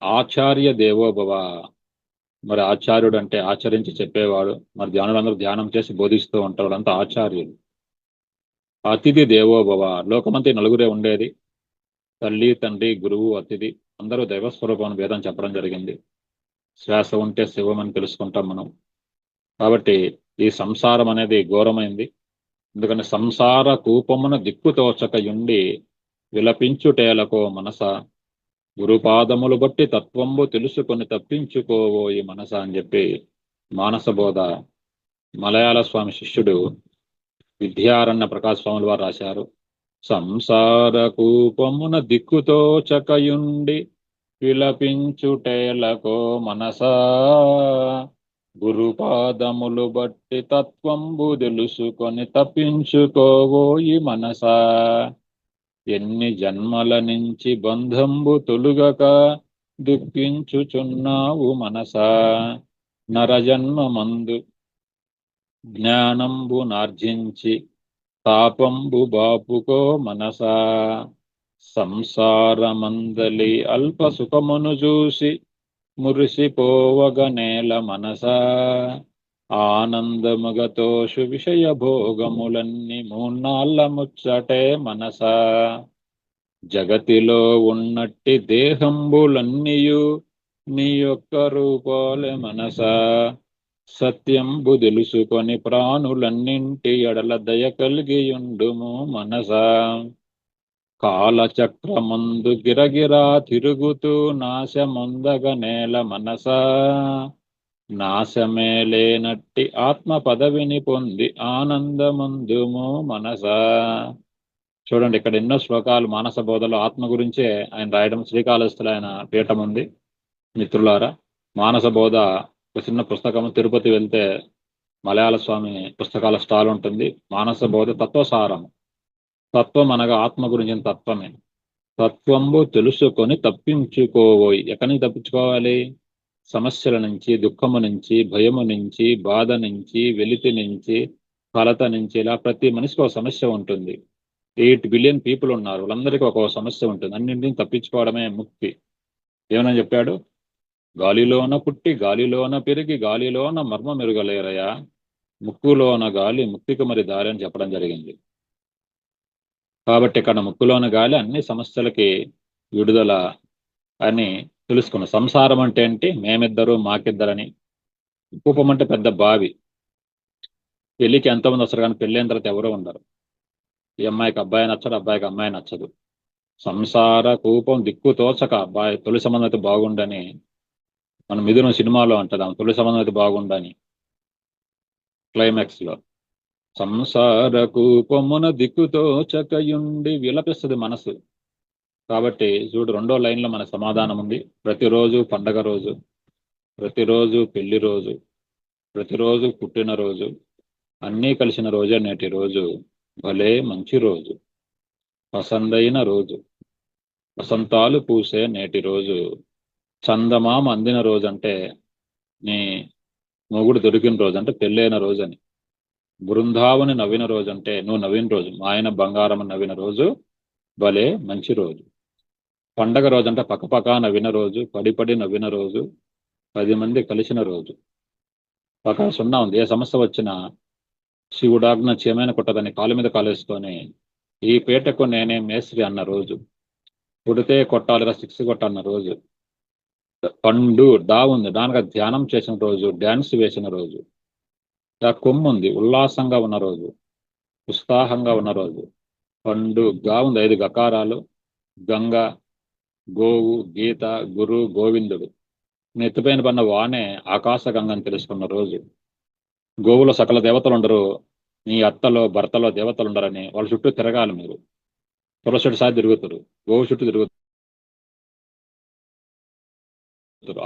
ఆచార్య దేవోభవ. మరి ఆచార్యుడు అంటే ఆచరించి చెప్పేవాడు, మరి ధ్యానులందరూ ధ్యానం చేసి బోధిస్తూ ఉంటాడు, అంతా ఆచార్యుడు. అతిథి దేవోభవ. లోకమంతా నలుగురే ఉండేది, తల్లి, తండ్రి, గురువు, అతిథి, అందరూ దైవస్వరూపం వేదం చెప్పడం జరిగింది. శ్వాస ఉంటే శివం అని తెలుసుకుంటాం మనం. కాబట్టి ఈ సంసారం అనేది ఘోరమైంది. ఎందుకంటే సంసార కూపమున దిక్కుతోచకయుండి విలపించుటేలకో మనస, గురుపాదములు బట్టి తత్వంబు తెలుసుకొని తప్పించుకోవోయి మనస అని చెప్పి మానసబోధ మలయాళ స్వామి శిష్యుడు విద్యారణ్య ప్రకాశ్ స్వాముల వారు రాశారు. సంసార కూపమున దిక్కుతోచకయుండి విలపించుటేలకో మనసా, గురుపాదములు బట్టి తత్వంబు తెలుసుకొని తప్పించుకోవోయి మనసా, ఎన్ని జన్మల నుంచి బంధంబు తొలుగక దుఃఖించుచున్నావు మనసా, నరజన్మమందు జ్ఞానంబు నార్జించి తాపంబు బాపుకో మనసా, సంసారమందలి అల్ప సుఖమును చూసి మురిసిపోవగ నేల మనసా, ఆనందముగతోషు విషయ భోగములన్నీ మూన్నాళ్ళ ముచ్చటే మనసా, జగతిలో ఉన్నట్టి దేహంబులన్నీయు నీ యొక్క రూపాలే మనసా, సత్యంబు తెలుసుకొని ప్రాణులన్నింటి ఎడల దయ కలిగియుండుము మనసా, కాలచక్రమందు గిరగిరా తిరుగుతూ నాశమందగ నేల మనసా, నాశమే లేనట్టి ఆత్మ పదవిని పొంది ఆనందమందుము మనసా. చూడండి, ఇక్కడ ఎన్నో శ్లోకాలు మానస బోధలో ఆత్మ గురించే ఆయన రాయడం. శ్రీకాళహస్తిలో ఆయన పీఠం ఉంది. మిత్రులారా, మానస బోధ ఒక చిన్న పుస్తకం. తిరుపతి వెళ్తే మలయాళ స్వామి పుస్తకాల స్టాల్ ఉంటుంది. మానస బోధ తత్వసారం. తత్వం అనగా ఆత్మ గురించిన తత్వమే. తత్వంబు తెలుసుకొని తప్పించుకోవోయి. ఎక్కడి నుంచి తప్పించుకోవాలి? సమస్యల నుంచి, దుఃఖము నుంచి, భయము నుంచి, బాధ నుంచి, వెలితి నుంచి, కలత నుంచి. ఇలా ప్రతి మనిషికి ఒక సమస్య ఉంటుంది. 8 బిలియన్ పీపుల్ ఉన్నారు, వాళ్ళందరికీ ఒక సమస్య ఉంటుంది. అన్నింటినీ తప్పించుకోవడమే ముక్తి. ఏమని చెప్పాడు? గాలిలోన పుట్టి గాలిలోన పెరిగి గాలిలోన మర్మ మెరుగలేరయా, ముక్కులోన గాలి ముక్తికి మరి దారి అని చెప్పడం జరిగింది. కాబట్టి ఇక్కడ ముక్కులోన గాలి అన్ని సమస్యలకి విడుదల అని తెలుసుకున్నాం. సంసారం అంటే ఏంటి? మేమిద్దరు మాకిద్దరని. కూపం అంటే పెద్ద బావి. పెళ్లికి ఎంతమంది వస్తారు కానీ పెళ్ళైన తర్వాత ఎవరో ఉండరు. ఈ అమ్మాయికి అబ్బాయి నచ్చడు, అబ్బాయికి అమ్మాయి నచ్చదు. సంసార కూపం దిక్కు తోచక అబ్బాయి తొలి సంబంధం అయితే బాగుండని మన మిథునం సినిమాలో అంటది, ఆమె తొలి సంబంధం అయితే బాగుండని క్లైమాక్స్ లో. సంసార కూపమున దిక్కుతో చకయుండి విలపిస్తుంది మనసు. కాబట్టి చూడు, 2వ లైన్లో మన సమాధానం ఉంది. ప్రతిరోజు పండగ రోజు, ప్రతిరోజు పెళ్లి రోజు, ప్రతిరోజు పుట్టినరోజు, అన్నీ కలిసిన రోజే నేటి రోజు. భలే మంచి రోజు, పసందైన రోజు, వసంతాలు పూసే నేటి రోజు, చందమామ అందిన రోజు అంటే నీ మొగుడు దొరికిన రోజు అంటే పెళ్ళైన రోజు అని. బృందావని నవ్విన రోజు అంటే నువ్వు నవ్విన రోజు, మా ఆయన బంగారం నవ్విన రోజు, భలే మంచి రోజు. పండగ రోజు అంటే పక్కపక్క నవ్విన రోజు, పడి నవ్విన రోజు, 10 మంది కలిసిన రోజు. పక్క సున్నా ఉంది. ఏ సమస్య వచ్చినా శివుడాజ్ఞ చేమైన కొట్టదని కాలు మీద కాలేసుకొని ఈ పేటకు నేనే మేస్త్రి అన్న రోజు. పుడితే కొట్టాలిరా 6 కొట్టన్న రోజు. పండు డా ఉంది, దానికి ధ్యానం చేసిన రోజు, డ్యాన్స్ వేసిన రోజు. కొమ్ము ఉంది, ఉల్లాసంగా ఉన్న రోజు, ఉత్సాహంగా ఉన్న రోజు. పండు గా ఉంది, 5 గకారాలు, గంగ, గోవు, గీత, గురు, గోవిందుడు. నెత్తిపైన పడిన వానే ఆకాశ గంగని తెలుసుకున్న రోజు. గోవులో సకల దేవతలు ఉండరు, నీ అత్తలో భర్తలో దేవతలు ఉండరని వాళ్ళ చుట్టూ తిరగాలి మీరు. తులసిటి సారి తిరుగుతారు, గోవు చుట్టూ తిరుగుతారు,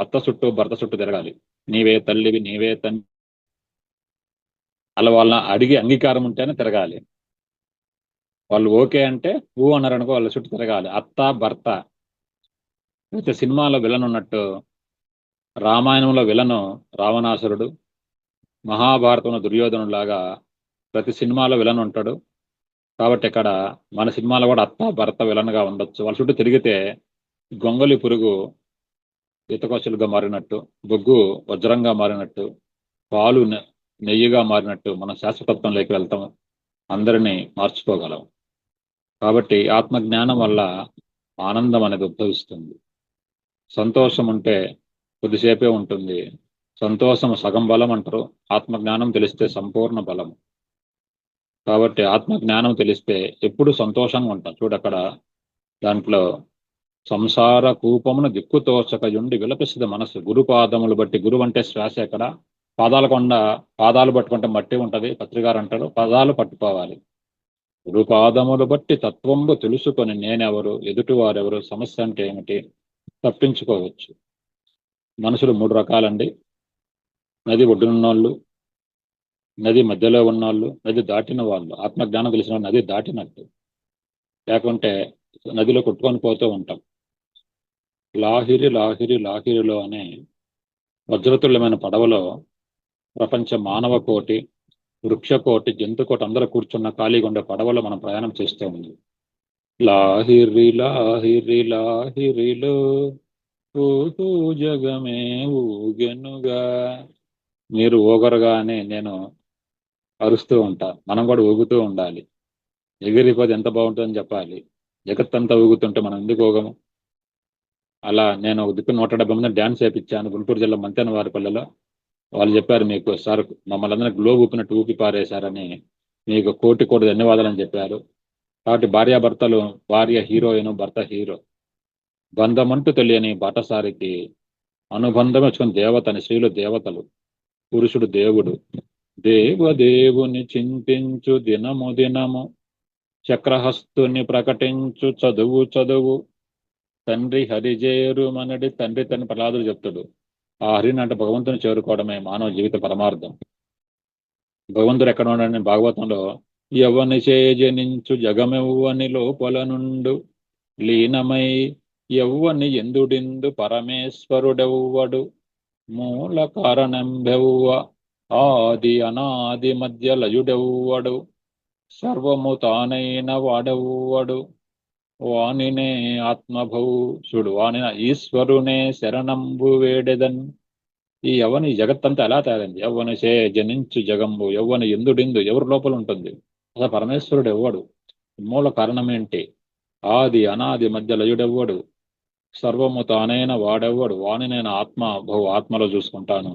అత్త చుట్టూ భర్త చుట్టూ తిరగాలి. నీవే తల్లివి, నీవే తండ్రి, అలా వాళ్ళని అడిగి అంగీకారం ఉంటేనే తిరగాలి. వాళ్ళు ఓకే అంటే ఊ అన్నారనుకో వాళ్ళ చుట్టూ తిరగాలి. అత్త భర్త. అయితే సినిమాలో విలన్ ఉన్నట్టు రామాయణంలో విలను రావణాసురుడు, మహాభారతంలో దుర్యోధనుడు లాగా ప్రతి సినిమాలో విలన్ ఉంటాడు. కాబట్టి ఇక్కడ మన సినిమాలో కూడా అత్త భర్త విలన్గా ఉండొచ్చు. వాళ్ళ చుట్టూ తిరిగితే గొంగలి పురుగు ఈతకొచ్చలుగా మారినట్టు, బొగ్గు వజ్రంగా మారినట్టు, పాలు నెయ్యిగా మారినట్టు మనం శాశ్వతత్వంలోకి వెళ్తాం, అందరినీ మార్చుకోగలం. కాబట్టి ఆత్మజ్ఞానం వల్ల ఆనందం అనేది ఉద్భవిస్తుంది. సంతోషం ఉంటే కొద్దిసేపే ఉంటుంది. సంతోషం సగం బలం అంటారు, ఆత్మజ్ఞానం తెలిస్తే సంపూర్ణ బలం. కాబట్టి ఆత్మజ్ఞానం తెలిస్తే ఎప్పుడు సంతోషంగా ఉంటాం. చూడక్కడ దాంట్లో సంసార కూపమును దిక్కుతోచకయుండి విలపిస్తుంది మనసు. గురు పాదములు బట్టి, గురువు అంటే శ్వాస ఎక్కడ, పాదాల కొండ, పాదాలు పట్టుకుంటే మట్టి ఉంటది, పత్రికారు అంటారు, పాదాలు పట్టుకోవాలి. గురు పాదములు బట్టి తత్వంబు తెలుసుకొని నేనెవరు, ఎదుటి వారెవరు, సమస్య అంటే ఏమిటి తప్పించుకోవచ్చు. మనుషులు 3 రకాలండి. నది ఒడ్డునున్నోళ్ళు, నది మధ్యలో ఉన్నోళ్ళు, నది దాటిన వాళ్ళు. ఆత్మజ్ఞానం తెలిసిన నది దాటినట్టు, లేకుంటే నదిలో కొట్టుకొని పోతూ ఉంటాం. లాహిరి లాహిరి లాహిరిలో అనే వజ్రతుల్యమైన పడవలో ప్రపంచ మానవ కోటి, వృక్షకోటి, జంతుకోటి అందరూ కూర్చున్న ఖాళీగా ఉండే పడవలో మనం ప్రయాణం చేస్తూ ఉంది. లాహిరి లాహిరి లాహిరిలో ఊహూ జగమే ఊగెనుగా. మీరు ఊగరుగానే నేను అరుస్తూ ఉంటా, మనం కూడా ఊగుతూ ఉండాలి. ఎగిరిపోతే ఎంత బాగుంటుందని చెప్పాలి. జగత్తంతా ఊగుతుంటే మనం ఎందుకు ఊగము? అలా నేను ఒక దిక్కు 170 మంది డ్యాన్స్ చేయించాను గుంటూరు జిల్లా మంతెన వారిపల్లెలో. వాళ్ళు చెప్పారు, మీకు సార్ మమ్మల్ని అందరినీ గ్లోబ్ ఊపినట్టు ఊపి పారేశారని, మీకు కోటి కోటి ధన్యవాదాలని చెప్పారు. కాబట్టి భార్యాభర్తలు, భార్య హీరోయిన్, భర్త హీరో, బంధమంటూ తెలియని బాటసారికి అనుబంధం వచ్చుకుని దేవతని, స్త్రీలు దేవతలు, పురుషుడు దేవుడు. దేవదేవుని చింతించు దినము దినము, చక్రహస్తుని ప్రకటించు చదువు చదువు, తండ్రి హరిజేరు మనడి తండ్రి తన ప్రహ్లాదుడు చెప్తాడు. ఆ హరిని అంటే భగవంతుని చేరుకోవడమే మానవ జీవిత పరమార్థం. భగవంతుడు ఎక్కడ ఉన్నాడని భాగవతంలో, యవ్వని చేజనించు జగమెవ్వని లోపల నుండు లీనమై యవ్వని ఎందుడిందు పరమేశ్వరుడెవ్వడు, మూల కారణంబెవ్వ ఆది అనాది మధ్య లయుడెవ్వడు, సర్వము తానైన వాడెవ్వడు, వానినే ఆత్మభౌ. చూడు, వానిన ఈశ్వరునే శరణంబు వేడెదన్. ఈ యవ్వని జగత్తంతా ఎలా తయారైంది? యవ్వని చే జనించు జగంబు, యవ్వని ఎందుడిందు, ఎవరి లోపల ఉంటుంది? అసలు పరమేశ్వరుడు ఎవ్వడు? మూల కారణమేంటి? ఆది అనాది మధ్య లయుడెవ్వడు, సర్వము తానైన వాడెవ్వడు, వాని నేను ఆత్మ బహు ఆత్మలో చూసుకుంటాను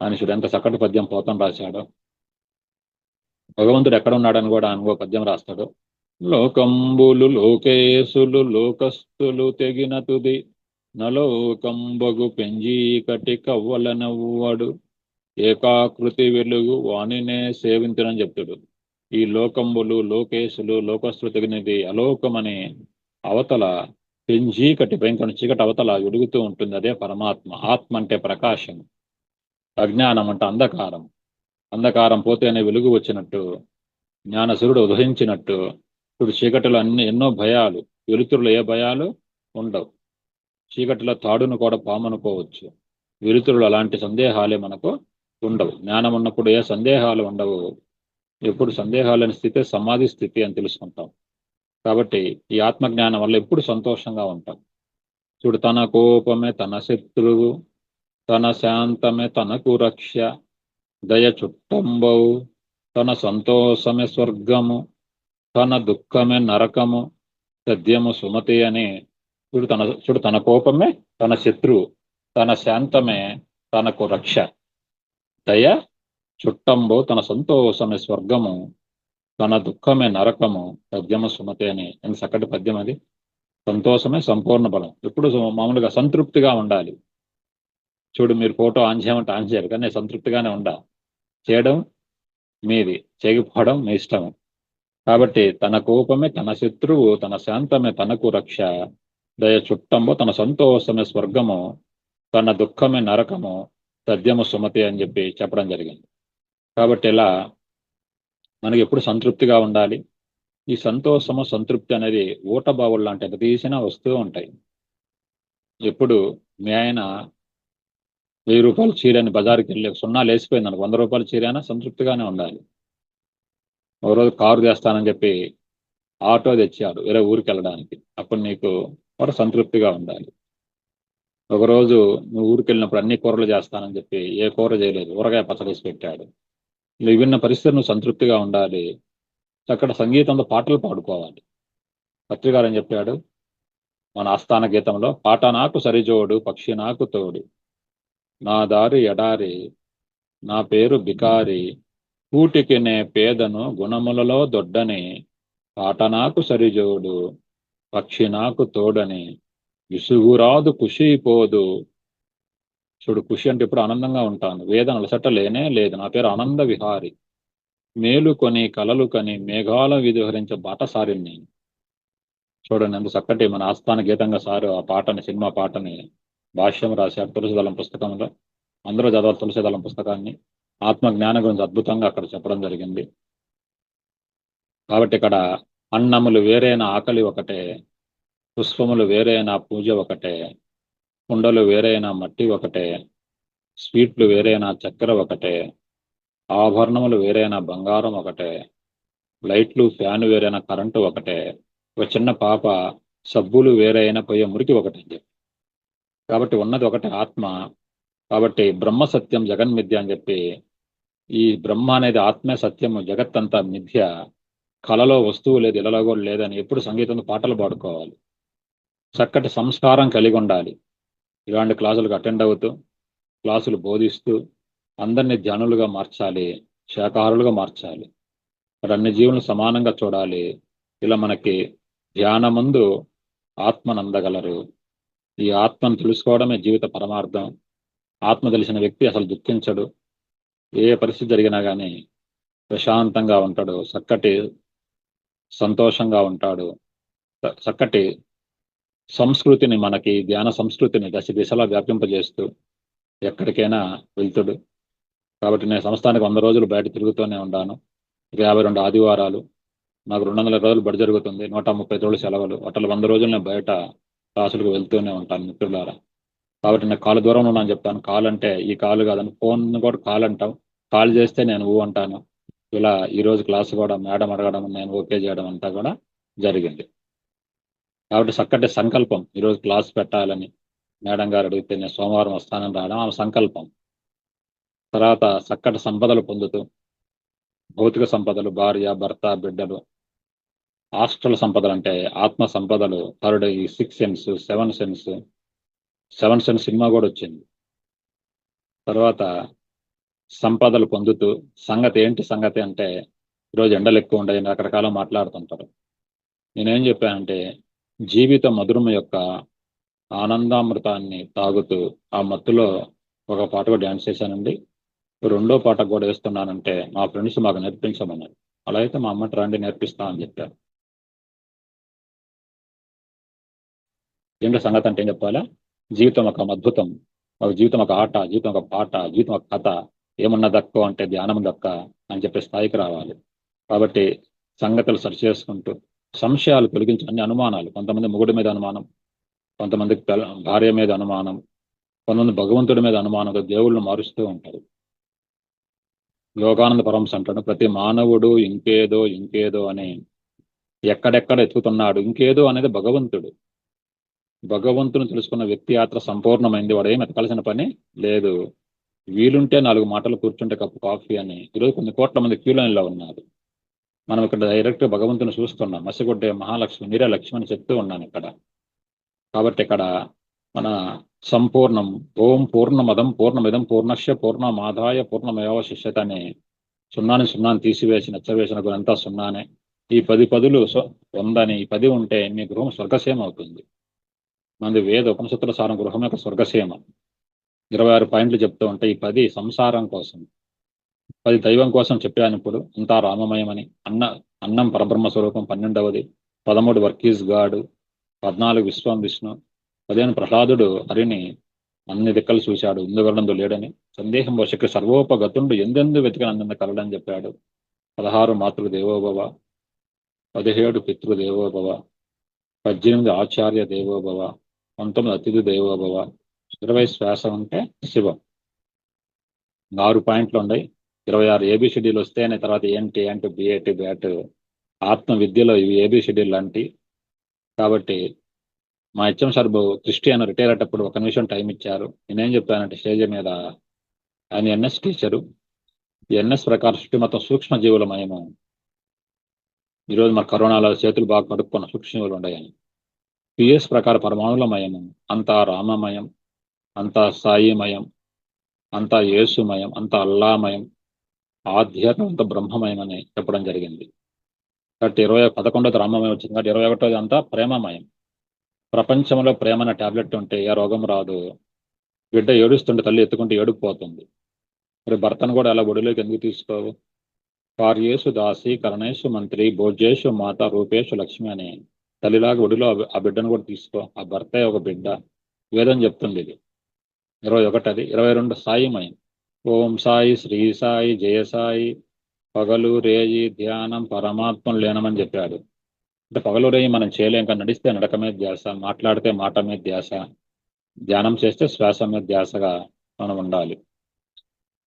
అని చూడు ఎంత చక్కటి పద్యం పోతం రాశాడు. భగవంతుడు ఎక్కడ ఉన్నాడని కూడా ఇంకో పద్యం రాస్తాడు. లోకంబులు లోకేశులు లోకస్తులు తెగిన తుది, నలోకంబగు పెంజీకటి కవ్వలనవ్వడు, ఏకాకృతి వెలుగు వానినే సేవించనని చెప్తాడు. ఈ లోకంబులు లోకేశులు లోకస్తులు తెగినది అలోకమని అవతల పెంజీకటి భయంకర చీకటి అవతల వెలుగుతూ ఉంటుంది, అదే పరమాత్మ. ఆత్మ అంటే ప్రకాశం, అజ్ఞానం అంటే అంధకారం. అంధకారం పోతేనే వెలుగు వచ్చినట్టు, జ్ఞానసూర్యుడు ఉదయించినట్టు. ఇప్పుడు చీకటిలో ఎన్నో భయాలు, వెలుతురులో ఏ భయాలు ఉండవు. చీకటిలో తాడును కూడా పాము అనుకోవచ్చు, వెలుతురులో అలాంటి సందేహాలే మనకు ఉండవు. జ్ఞానం ఉన్నప్పుడు ఏ సందేహాలు ఉండవు. ఎప్పుడు సందేహాలని స్థితి సమాధి స్థితి అని తెలుసుకుంటాం. కాబట్టి ఈ ఆత్మజ్ఞానం వల్ల ఎప్పుడు సంతోషంగా ఉంటాం. చూడు, తన కోపమే తన శత్రువు, తన శాంతమే తనకు రక్ష, దయ చుట్టంబౌ, తన సంతోషమే స్వర్గము, తన దుఃఖమే నరకము, సద్యము సుమతి అని. చూడు తన కోపమే తన శత్రువు, తన శాంతమే తనకు రక్ష, దయ చుట్టంబో తన సంతోషమే స్వర్గము, తన దుఃఖమే నరకము, సద్యము సుమతి అని. ఎంత చక్కటి పద్యం అది. సంతోషమే సంపూర్ణ బలం. ఎప్పుడు మామూలుగా సంతృప్తిగా ఉండాలి. చూడు, మీరు ఫోటో ఆన్ చేయమంటే ఆన్ చేయరు, కానీ సంతృప్తిగానే ఉండాలి. చేయడం మీది, చేయకపోవడం మీ ఇష్టం. కాబట్టి తన కోపమే తన శత్రువు, తన శాంతమే తనకు రక్ష, దయ చుట్టంబో తన సంతోషమే స్వర్గము, తన దుఃఖమే నరకము, సద్యము సుమతి అని చెప్పి చెప్పడం జరిగింది. కాబట్టి ఇలా మనకి ఎప్పుడు సంతృప్తిగా ఉండాలి. ఈ సంతోషము సంతృప్తి అనేది ఊటబావులు లాంటి ఎంత తీసినా వస్తూ ఉంటాయి. ఎప్పుడు మీ ఆయన 1000 రూపాయల చీరని బజార్కి వెళ్ళి 0 లేసిపోయింది అనుకో, 100 రూపాయల చీర అయినా సంతృప్తిగానే ఉండాలి. ఒక రోజు కారు చేస్తానని చెప్పి ఆటో తెచ్చాడు వేరే ఊరికి వెళ్ళడానికి, అప్పుడు నీకు కూడా సంతృప్తిగా ఉండాలి. ఒకరోజు నువ్వు ఊరికి వెళ్ళినప్పుడు అన్ని కూరలు చేస్తానని చెప్పి ఏ కూర చేయలేదు, ఊరగాయ పచ్చడేసి పెట్టాడు. విభిన్న పరిస్థితులు నువ్వు సంతృప్తిగా ఉండాలి, అక్కడ సంగీతంలో పాటలు పాడుకోవాలి. పత్రికారు అని చెప్పాడు మన ఆస్థాన గీతంలో, పాట నాకు సరిజోడు పక్షి నాకు తోడు, నా దారి ఎడారి నా పేరు బికారి, కూటికి నే పేదను గుణములలో దొడ్డని, పాట నాకు సరిజోడు పక్షి నాకు తోడని, విసుగురాదు కుషిపోదు. చూడు, ఖుషి అంటే ఇప్పుడు ఆనందంగా ఉంటాను, వేదన అలసట లేనే లేదు, నా పేరు ఆనంద విహారి, మేలుకొని కలలు కని మేఘాల విధహరించే బాటసారిని నేను. చూడండి ఎంత చక్కటి మన ఆస్థాన గీతంగా సారు ఆ పాటని, సినిమా పాటని భాష్యం రాశారు తులసిదళం పుస్తకంలో. అందరూ చదవాలి తులసిదళం పుస్తకాన్ని. ఆత్మ జ్ఞానం గురించి అద్భుతంగా అక్కడ చెప్పడం జరిగింది. కాబట్టి ఇక్కడ అన్నములు వేరైన ఆకలి ఒకటే, పుష్పములు వేరైన పూజ ఒకటే, కుండలు వేరైన మట్టి ఒకటే, స్వీట్లు వేరైన చక్కెర ఒకటే, ఆభరణములు వేరైన బంగారం ఒకటే, లైట్లు ఫ్యాన్ వేరైన కరెంటు ఒకటే, ఒక చిన్న పాప సబ్బులు వేరైన పోయే మురికి ఒకటే. కాబట్టి ఉన్నది ఒకటే ఆత్మ. కాబట్టి బ్రహ్మ సత్యం జగన్మిథ్య అని చెప్పి, ఈ బ్రహ్మ అనేది ఆత్మే సత్యము, జగత్తంతా మిథ్య, కళలో వస్తువు లేదు, ఇళ్ళలో కూడా లేదని ఎప్పుడు సంగీతంతో పాటలు పాడుకోవాలి. చక్కటి సంస్కారం కలిగి ఉండాలి. ఇలాంటి క్లాసులకు అటెండ్ అవుతూ, క్లాసులు బోధిస్తూ అందరినీ ధ్యానులుగా మార్చాలి, శాకాహారులుగా మార్చాలి. మరి అన్ని జీవులను సమానంగా చూడాలి. ఇలా మనకి ధ్యానముందు ఆత్మను అందగలరు. ఈ ఆత్మను తెలుసుకోవడమే జీవిత పరమార్థం. ఆత్మ తెలిసిన వ్యక్తి అసలు దుఃఖించడు, ఏ పరిస్థితి జరిగినా కానీ ప్రశాంతంగా ఉంటాడు, చక్కటి సంతోషంగా ఉంటాడు. చక్కటి సంస్కృతిని, మనకి ధ్యాన సంస్కృతిని దశ దిశలా వ్యాపింపజేస్తూ ఎక్కడికైనా వెళ్తుడు. కాబట్టి నేను సంస్థానికి 100 రోజులు బయట తిరుగుతూనే ఉన్నాను. 52 ఆదివారాలు, నాకు 200 రోజులు బడి జరుగుతుంది, 130 రోజులు సెలవులు, అట్లా 100 రోజులు నేను బయట క్లాసులకు వెళ్తూనే ఉంటాను మిత్రులారా. కాబట్టి నేను కాలు దూరంలో ఉన్నాను చెప్తాను. కాల్ అంటే ఈ కాలు కాదని, ఫోన్ కూడా కాల్ అంటాం. కాల్ చేస్తే నేను ఊ అంటాను. ఇలా ఈరోజు క్లాసు కూడా మేడం అడగడం, నేను ఓకే చేయడం అంతా కూడా జరిగింది. కాబట్టి చక్కటి సంకల్పం, ఈరోజు క్లాస్ పెట్టాలని మేడం గారు అడిగితే నేను సోమవారం వస్తానని రావడం ఆమె సంకల్పం. తర్వాత చక్కటి సంపదలు పొందుతూ, భౌతిక సంపదలు, భార్య భర్త బిడ్డలు, ఆస్ట్రల్ సంపదలు అంటే ఆత్మ సంపదలు, థర్డ్ ఈ 6 సెన్స్ 7 సెన్స్, 7 సెన్స్ సినిమా కూడా వచ్చింది. తర్వాత సంపదలు పొందుతూ, సంగతి అంటే ఈరోజు ఎండలు ఎక్కువ ఉండే రకరకాల మాట్లాడుతుంటారు. నేనేం చెప్పానంటే జీవిత మధురమ యొక్క ఆనందామృతాన్ని తాగుతూ ఆ మత్తులో ఒక పాట కూడా డ్యాన్స్ చేశానండి. 2వ పాట కూడా వేస్తున్నానంటే మా ఫ్రెండ్స్ మాకు నేర్పించమన్నారు. అలా అయితే మా అమ్మటి రండి నేర్పిస్తా అని చెప్పారు. ఏంటో సంగతి అంటే ఏం చెప్పాలా, జీవితం ఒక అద్భుతం, ఒక జీవితం ఒక ఆట, జీవితం ఒక పాట, జీవితం ఒక కథ, ఏమన్నా దక్కో అంటే ధ్యానం దక్క అని చెప్పే స్థాయికి రావాలి. కాబట్టి సంగతులు సరి చేసుకుంటూ, సంశయాలు తొలగించి, అన్ని అనుమానాలు, కొంతమంది మొగుడి మీద అనుమానం, కొంతమందికి భార్య మీద అనుమానం, కొంతమంది భగవంతుడి మీద అనుమానంతో దేవుళ్ళను మారుస్తూ ఉంటారు. యోగానంద పరమహంస అంటాడు, ప్రతి మానవుడు ఇంకేదో అని ఎక్కడెక్కడ ఎత్తుకుతున్నాడు. ఇంకేదో అనేది భగవంతుడు. భగవంతుని తెలుసుకున్న వ్యక్తి యాత్ర సంపూర్ణమైంది. వాడు ఏం ఎతకాల్సిన పని లేదు. వీలుంటే 4 మాటలు కూర్చుంటే కప్పు కాఫీ అని ఈరోజు కొన్ని కోట్ల మంది క్యూ లైన్లో ఉన్నారు. మనం ఇక్కడ డైరెక్ట్ భగవంతుని చూస్తున్నాం. మసిగొడ్డే మహాలక్ష్మి, మీరే లక్ష్మి అని చెప్తూ ఉన్నాను ఇక్కడ. కాబట్టి ఇక్కడ మన సంపూర్ణం, ఓం పూర్ణమదం పూర్ణమిదం పూర్ణశ్య పూర్ణమాదాయ పూర్ణమేవాశిష్యత అని సున్నాన్ని తీసివేసి నచ్చవేసిన గురంతా సున్నానే. ఈ 10 పదులు 100 అని, ఈ 10 ఉంటే మీ గృహం స్వర్గసీమ అవుతుంది. మంది వేద ఉపనిషత్తుల సారం గృహం యొక్క స్వర్గసీమ. 26 పాయింట్లు చెప్తూ ఉంటే ఈ 10 సంసారం కోసం, 10 దైవం కోసం చెప్పాను. ఇప్పుడు అంతా రామమయమని, అన్నం పరబ్రహ్మ స్వరూపం 12వది, 13 వర్కీస్ గాడు, 14 విశ్వం విష్ణు, 15 ప్రహ్లాదుడు హరిని అన్ని దిక్కలు చూశాడు, ఇందువలనందు లేడని, సందేహం వశకి సర్వోపగతుండు ఎందెందు వెతికిన అందంద కలడని చెప్పాడు. 16 మాతృ దేవోభవ, 17 పితృ దేవోభవ, 18 ఆచార్య దేవోభవ, 19 అతిథి దేవోభవ, 20 శ్వాస ఉంటే శివం. 6 పాయింట్లు ఉన్నాయి. 26 ఏబిసిడీలు వస్తేనే తర్వాత ఏంటి అంటే బిఏటి బ్యాట్ ఆత్మ విద్యలో ఇవి ఏబిసిడీలు లాంటి. కాబట్టి మా హెచ్ఎం సార్ క్రిస్టియన్ రిటైర్ అయ్యేటప్పుడు ఒక నిమిషం టైం ఇచ్చారు. నేనేం చెప్పానంటే స్టేజ్ మీద, ఆయన ఎన్ఎస్ టీచరు, ఈ ఎన్ఎస్ ప్రకారం సృష్టి మొత్తం సూక్ష్మ జీవులమయము. ఈరోజు మన కరోనాలో చేతులు బాగా కడుక్కున్న సూక్ష్మ జీవులు ఉన్నాయని. పిఎస్ ప్రకారం పరమాణులమయము, అంతా రామమయం, అంతా సాయిమయం, అంతా యేసుమయం, అంతా అల్లామయం, ఆధ్యాత్మిక అంతా బ్రహ్మమయం అని చెప్పడం జరిగింది. కాబట్టి 11వ రామమయం వచ్చింది కాబట్టి 21వ అంతా ప్రేమమయం. ప్రపంచంలో ప్రేమ అనే టాబ్లెట్ ఉంటే ఏ రోగం రాదు. బిడ్డ ఏడుస్తుంటే తల్లి ఎత్తుకుంటే ఏడుకుపోతుంది. మరి భర్తను కూడా అలా ఒడిలోకి ఎందుకు తీసుకోవు? కార్యేషు దాసి, కరణేషు మంత్రి, భోజ్యేషు మాత, రూపేషు లక్ష్మి అని తల్లిలాగా ఒడిలో ఆ బిడ్డను కూడా తీసుకో. ఆ భర్తే ఒక బిడ్డ. వేదం చెప్తుంది ఇది. 21 అది. 22 సాయిమయం. ఓం సాయి, శ్రీ సాయి, జయ సాయి, పగలు రేయి ధ్యానం పరమాత్మను లేనమని చెప్పాడు. అంటే పగలు రేయి మనం చేయలేం, కానీ నడిస్తే నడక మీద ధ్యాస, మాట్లాడితే మాట మీద ధ్యాస, ధ్యానం చేస్తే శ్వాస మీద ధ్యాసగా మనం ఉండాలి.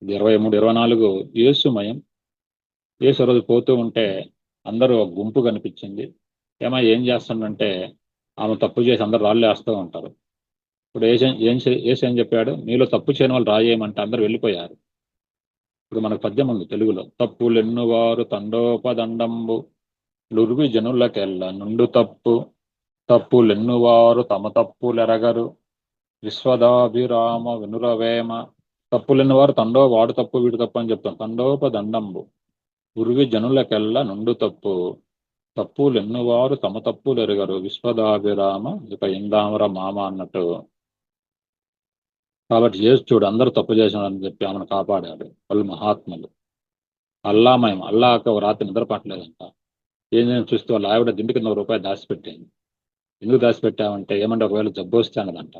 23, 24 యేసుమయం. యేసు రోజు పోతూ ఉంటే అందరూ ఒక గుంపు కనిపించింది. ఏం చేస్తుందంటే ఆమె తప్పు చేసి అందరు రాళ్ళు వేస్తూ ఉంటారు. ఇప్పుడు యేసు ఏం చెప్పాడు? మీలో తప్పు చేయని వాళ్ళు రాయేయమంటే అందరు వెళ్ళిపోయారు. ఇప్పుడు మనకు పద్యం ఉంది తెలుగులో, తప్పులెన్నువారు తండోపదండంబు లుర్వి జనులకెల్ల నుండు తప్పు, తప్పులెన్నువారు తమ తప్పులెరగరు, విశ్వదాభిరామ వినురవేమ. తప్పులెన్నువారు వాడు తప్పు వీడు తప్పు అని చెప్తాం. తండోపదండంబు ఉరివి జనులకెల్ల నుండు తప్పు, తప్పులెన్నువారు తమ తప్పులెరగరు, విశ్వదాభిరామ ఇక ఇందామర మామ అన్నట్టు. కాబట్టి చేసి చూడు, అందరూ తప్పు చేసినారని చెప్పి ఆమెను కాపాడాడు. వాళ్ళు మహాత్ములు. అల్లామయం. అల్లాక ఒక రాత్రి నిద్ర పట్టలేదంట. ఏం చూస్తే వాళ్ళ ఆవిడ దిండు కింద ₹1 దాచిపెట్టింది. ఎందుకు దాచిపెట్టామంటే ఏమంటే ఒకవేళ జబ్బు వస్తే అన్నదంట.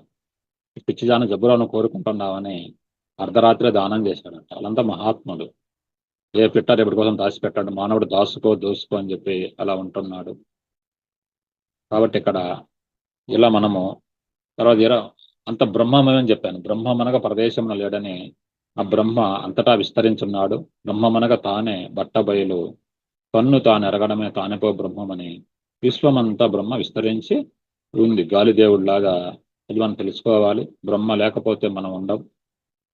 పిచ్చి దానం జబ్బులను కోరుకుంటున్నామని అర్ధరాత్రే దానం చేశాడంట. వాళ్ళంతా మహాత్ములు. ఏ పిట్ట రేపటి కోసం దాచిపెట్టాడు, మానవుడు దోసుకో అని చెప్పి అలా ఉంటున్నాడు. కాబట్టి ఇక్కడ ఇలా మనము తర్వాత అంత బ్రహ్మమని చెప్పాను. బ్రహ్మమనగా ప్రదేశంలో లేడని, ఆ బ్రహ్మ అంతటా విస్తరించున్నాడు. బ్రహ్మమనగా తానే బట్టబయలు, తన్ను తాను ఎరగడమే తానేపో బ్రహ్మమని, విశ్వమంతా బ్రహ్మ విస్తరించి ఉంది. గాలిదేవుడిలాగా అది మనం తెలుసుకోవాలి. బ్రహ్మ లేకపోతే మనం ఉండం.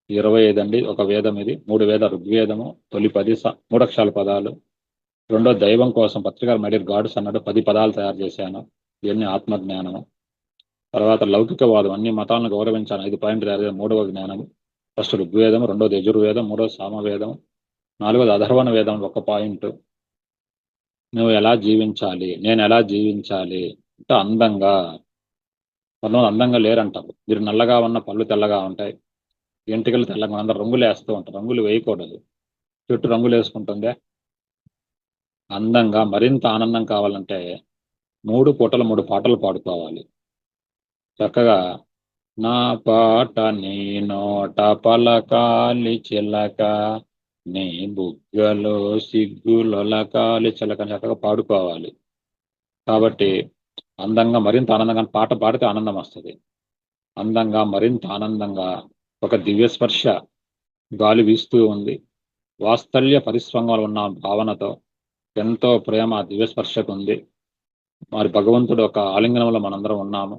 25 అండి ఒక వేదం ఇది. 3 వేద ఋగ్వేదము, తొలి 10 3 అక్షరాల పదాలు. రెండో దైవం కోసం పత్రికలు మైడియర్ గాడ్స్ అన్నాడు, 10 పదాలు తయారు చేశాను. ఇవన్నీ ఆత్మజ్ఞానము. తర్వాత లౌకికవాదం, అన్ని మతాలను గౌరవించాను, 5 పాయింట్ తయారు. 3వ జ్ఞానము. ఫస్ట్ ఋగ్వేదం, 2వది యజుర్వేదం, 3వది సామవేదం, 4వది అధర్వణ వేదం 1 పాయింట్. నువ్వు ఎలా జీవించాలి, నేను ఎలా జీవించాలి అంటే అందంగా. కొంతమంది అందంగా లేరంటారు. మీరు నల్లగా ఉన్న పళ్ళు తెల్లగా ఉంటాయి, ఎంటికలు తెల్లగా, అందరు రంగులు వేస్తూ ఉంటారు. రంగులు వేయకూడదు. చెట్టు రంగులు వేసుకుంటుందే. అందంగా మరింత ఆనందం కావాలంటే 3 పూటలు 3 పాటలు పాడుకోవాలి. చక్కగా నా పాట నీ నోట పలకాలి చిలక, నీ బుగ్గలో సిగ్గులొలకాలి చిలక, చక్కగా పాడుకోవాలి. కాబట్టి అందంగా మరింత ఆనందంగా పాట పాడితే ఆనందం వస్తుంది. అందంగా మరింత ఆనందంగా ఒక దివ్యస్పర్శ గాలి వీస్తూ ఉంది. వాత్సల్య పరిశ్రమలు ఉన్న భావనతో ఎంతో ప్రేమ దివ్యస్పర్శకు ఉంది. మరి భగవంతుడు ఒక ఆలింగనంలో మనందరం ఉన్నాము.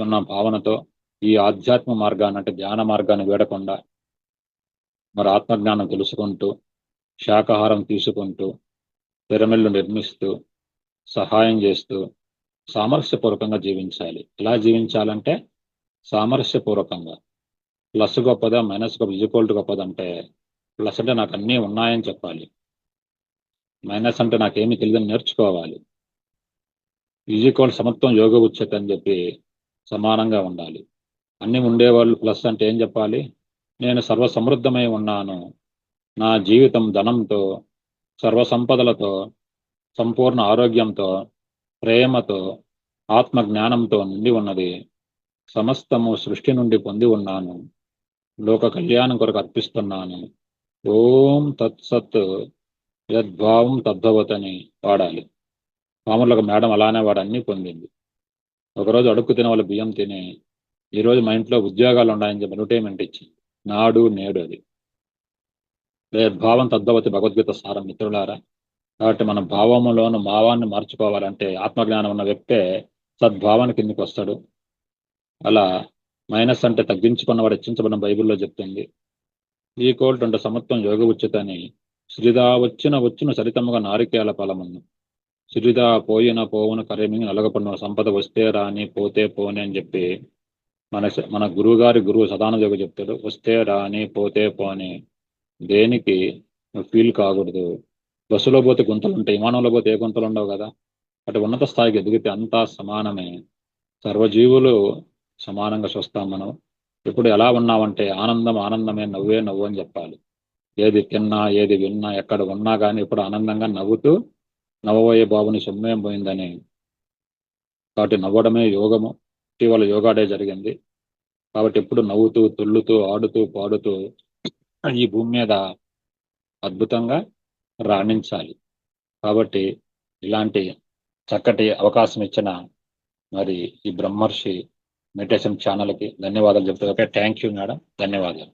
ఉన్న భావనతో ఈ ఆధ్యాత్మ మార్గాన్ని అంటే ధ్యాన మార్గాన్ని వీడకుండా మరి ఆత్మజ్ఞానం తెలుసుకుంటూ, శాకాహారం తీసుకుంటూ, పిరమిడ్లు నిర్మిస్తూ, సహాయం చేస్తూ సామరస్యపూర్వకంగా జీవించాలి. ఎలా జీవించాలంటే సామరస్యపూర్వకంగా. ప్లస్ గొప్పదా, మైనస్ గొప్పదంటే ప్లస్ అంటే నాకు అన్నీ ఉన్నాయని చెప్పాలి, మైనస్ అంటే నాకేమీ తెలియదని నేర్చుకోవాలి. సమత్వం యోగ ఉచ్యత అని చెప్పి సమానంగా ఉండాలి. అన్నీ ఉండేవాళ్ళు ప్లస్ అంటే ఏం చెప్పాలి? నేను సర్వసమృద్ధమై ఉన్నాను, నా జీవితం ధనంతో, సర్వసంపదలతో, సంపూర్ణ ఆరోగ్యంతో, ప్రేమతో, ఆత్మజ్ఞానంతో నిండి ఉన్నది. సమస్తము సృష్టి నుండి పొంది ఉన్నాను, లోక కళ్యాణం కొరకు అర్పిస్తున్నాను. ఓం తత్సత్ యద్భావం తద్భవతని వాడాలి. మామూలుగా మేడం అలానే వాడు అన్నీ పొందింది. ఒకరోజు అడుక్కు తినే వాళ్ళు బియ్యం తిని, ఈరోజు మా ఇంట్లో ఉద్యోగాలు ఉన్నాయని చెప్పి అడ్వర్టైజ్మెంట్ ఇచ్చింది. నాడు నేడు అది. భావం తద్భవతి భగవద్గీత సారం మిత్రులారా. కాబట్టి మన భావములోను భావాన్ని మార్చుకోవాలంటే ఆత్మజ్ఞానం ఉన్న వ్యక్తే సద్భావన కిందకి వస్తాడు. అలా మైనస్ అంటే తగ్గించుకున్నవాడు హెచ్చించబడిన బైబిల్లో చెప్తుంది. ఈక్వల్ అంటే సమత్వం యోగ ఉచిత అని శ్రీదా వచ్చును సరితముగా నారికేల ఫలమును సిరిదా పోయిన పోవును కరేమింగి నలగపడిన సంపద వస్తే రాని పోతే పోని అని చెప్పి మన గురువు సదానంద యోగి చెప్తాడు. వస్తే రాని పోతే పోని, దేనికి నువ్వు ఫీల్ కాకూడదు. బస్సులో పోతే గుంతలు ఉంటాయి, విమానంలో పోతే ఏ గుంతలు ఉండవు కదా. అటు ఉన్నత స్థాయికి ఎదిగితే అంతా సమానమే, సర్వజీవులు సమానంగా చూస్తాం మనం. ఇప్పుడు ఎలా ఉన్నామంటే ఆనందం ఆనందమే, నవ్వే నవ్వు అని చెప్పాలి. ఏది తిన్నా ఏది విన్నా ఎక్కడ ఉన్నా కానీ ఇప్పుడు ఆనందంగా నవ్వుతూ నవ్వబోయే బాబుని సొమ్మేం పోయిందని. కాబట్టి నవ్వడమే యోగము. ఇటీవల యోగా డే జరిగింది. కాబట్టి ఎప్పుడు నవ్వుతూ తుళ్ళుతూ ఆడుతూ పాడుతూ ఈ భూమి మీద అద్భుతంగా రాణించాలి. కాబట్టి ఇలాంటి చక్కటి అవకాశం ఇచ్చిన మరి ఈ బ్రహ్మర్షి మెడిటేషన్ ఛానల్కి ధన్యవాదాలు చెప్తారు. ఓకే, థ్యాంక్ యూ మేడం, ధన్యవాదాలు.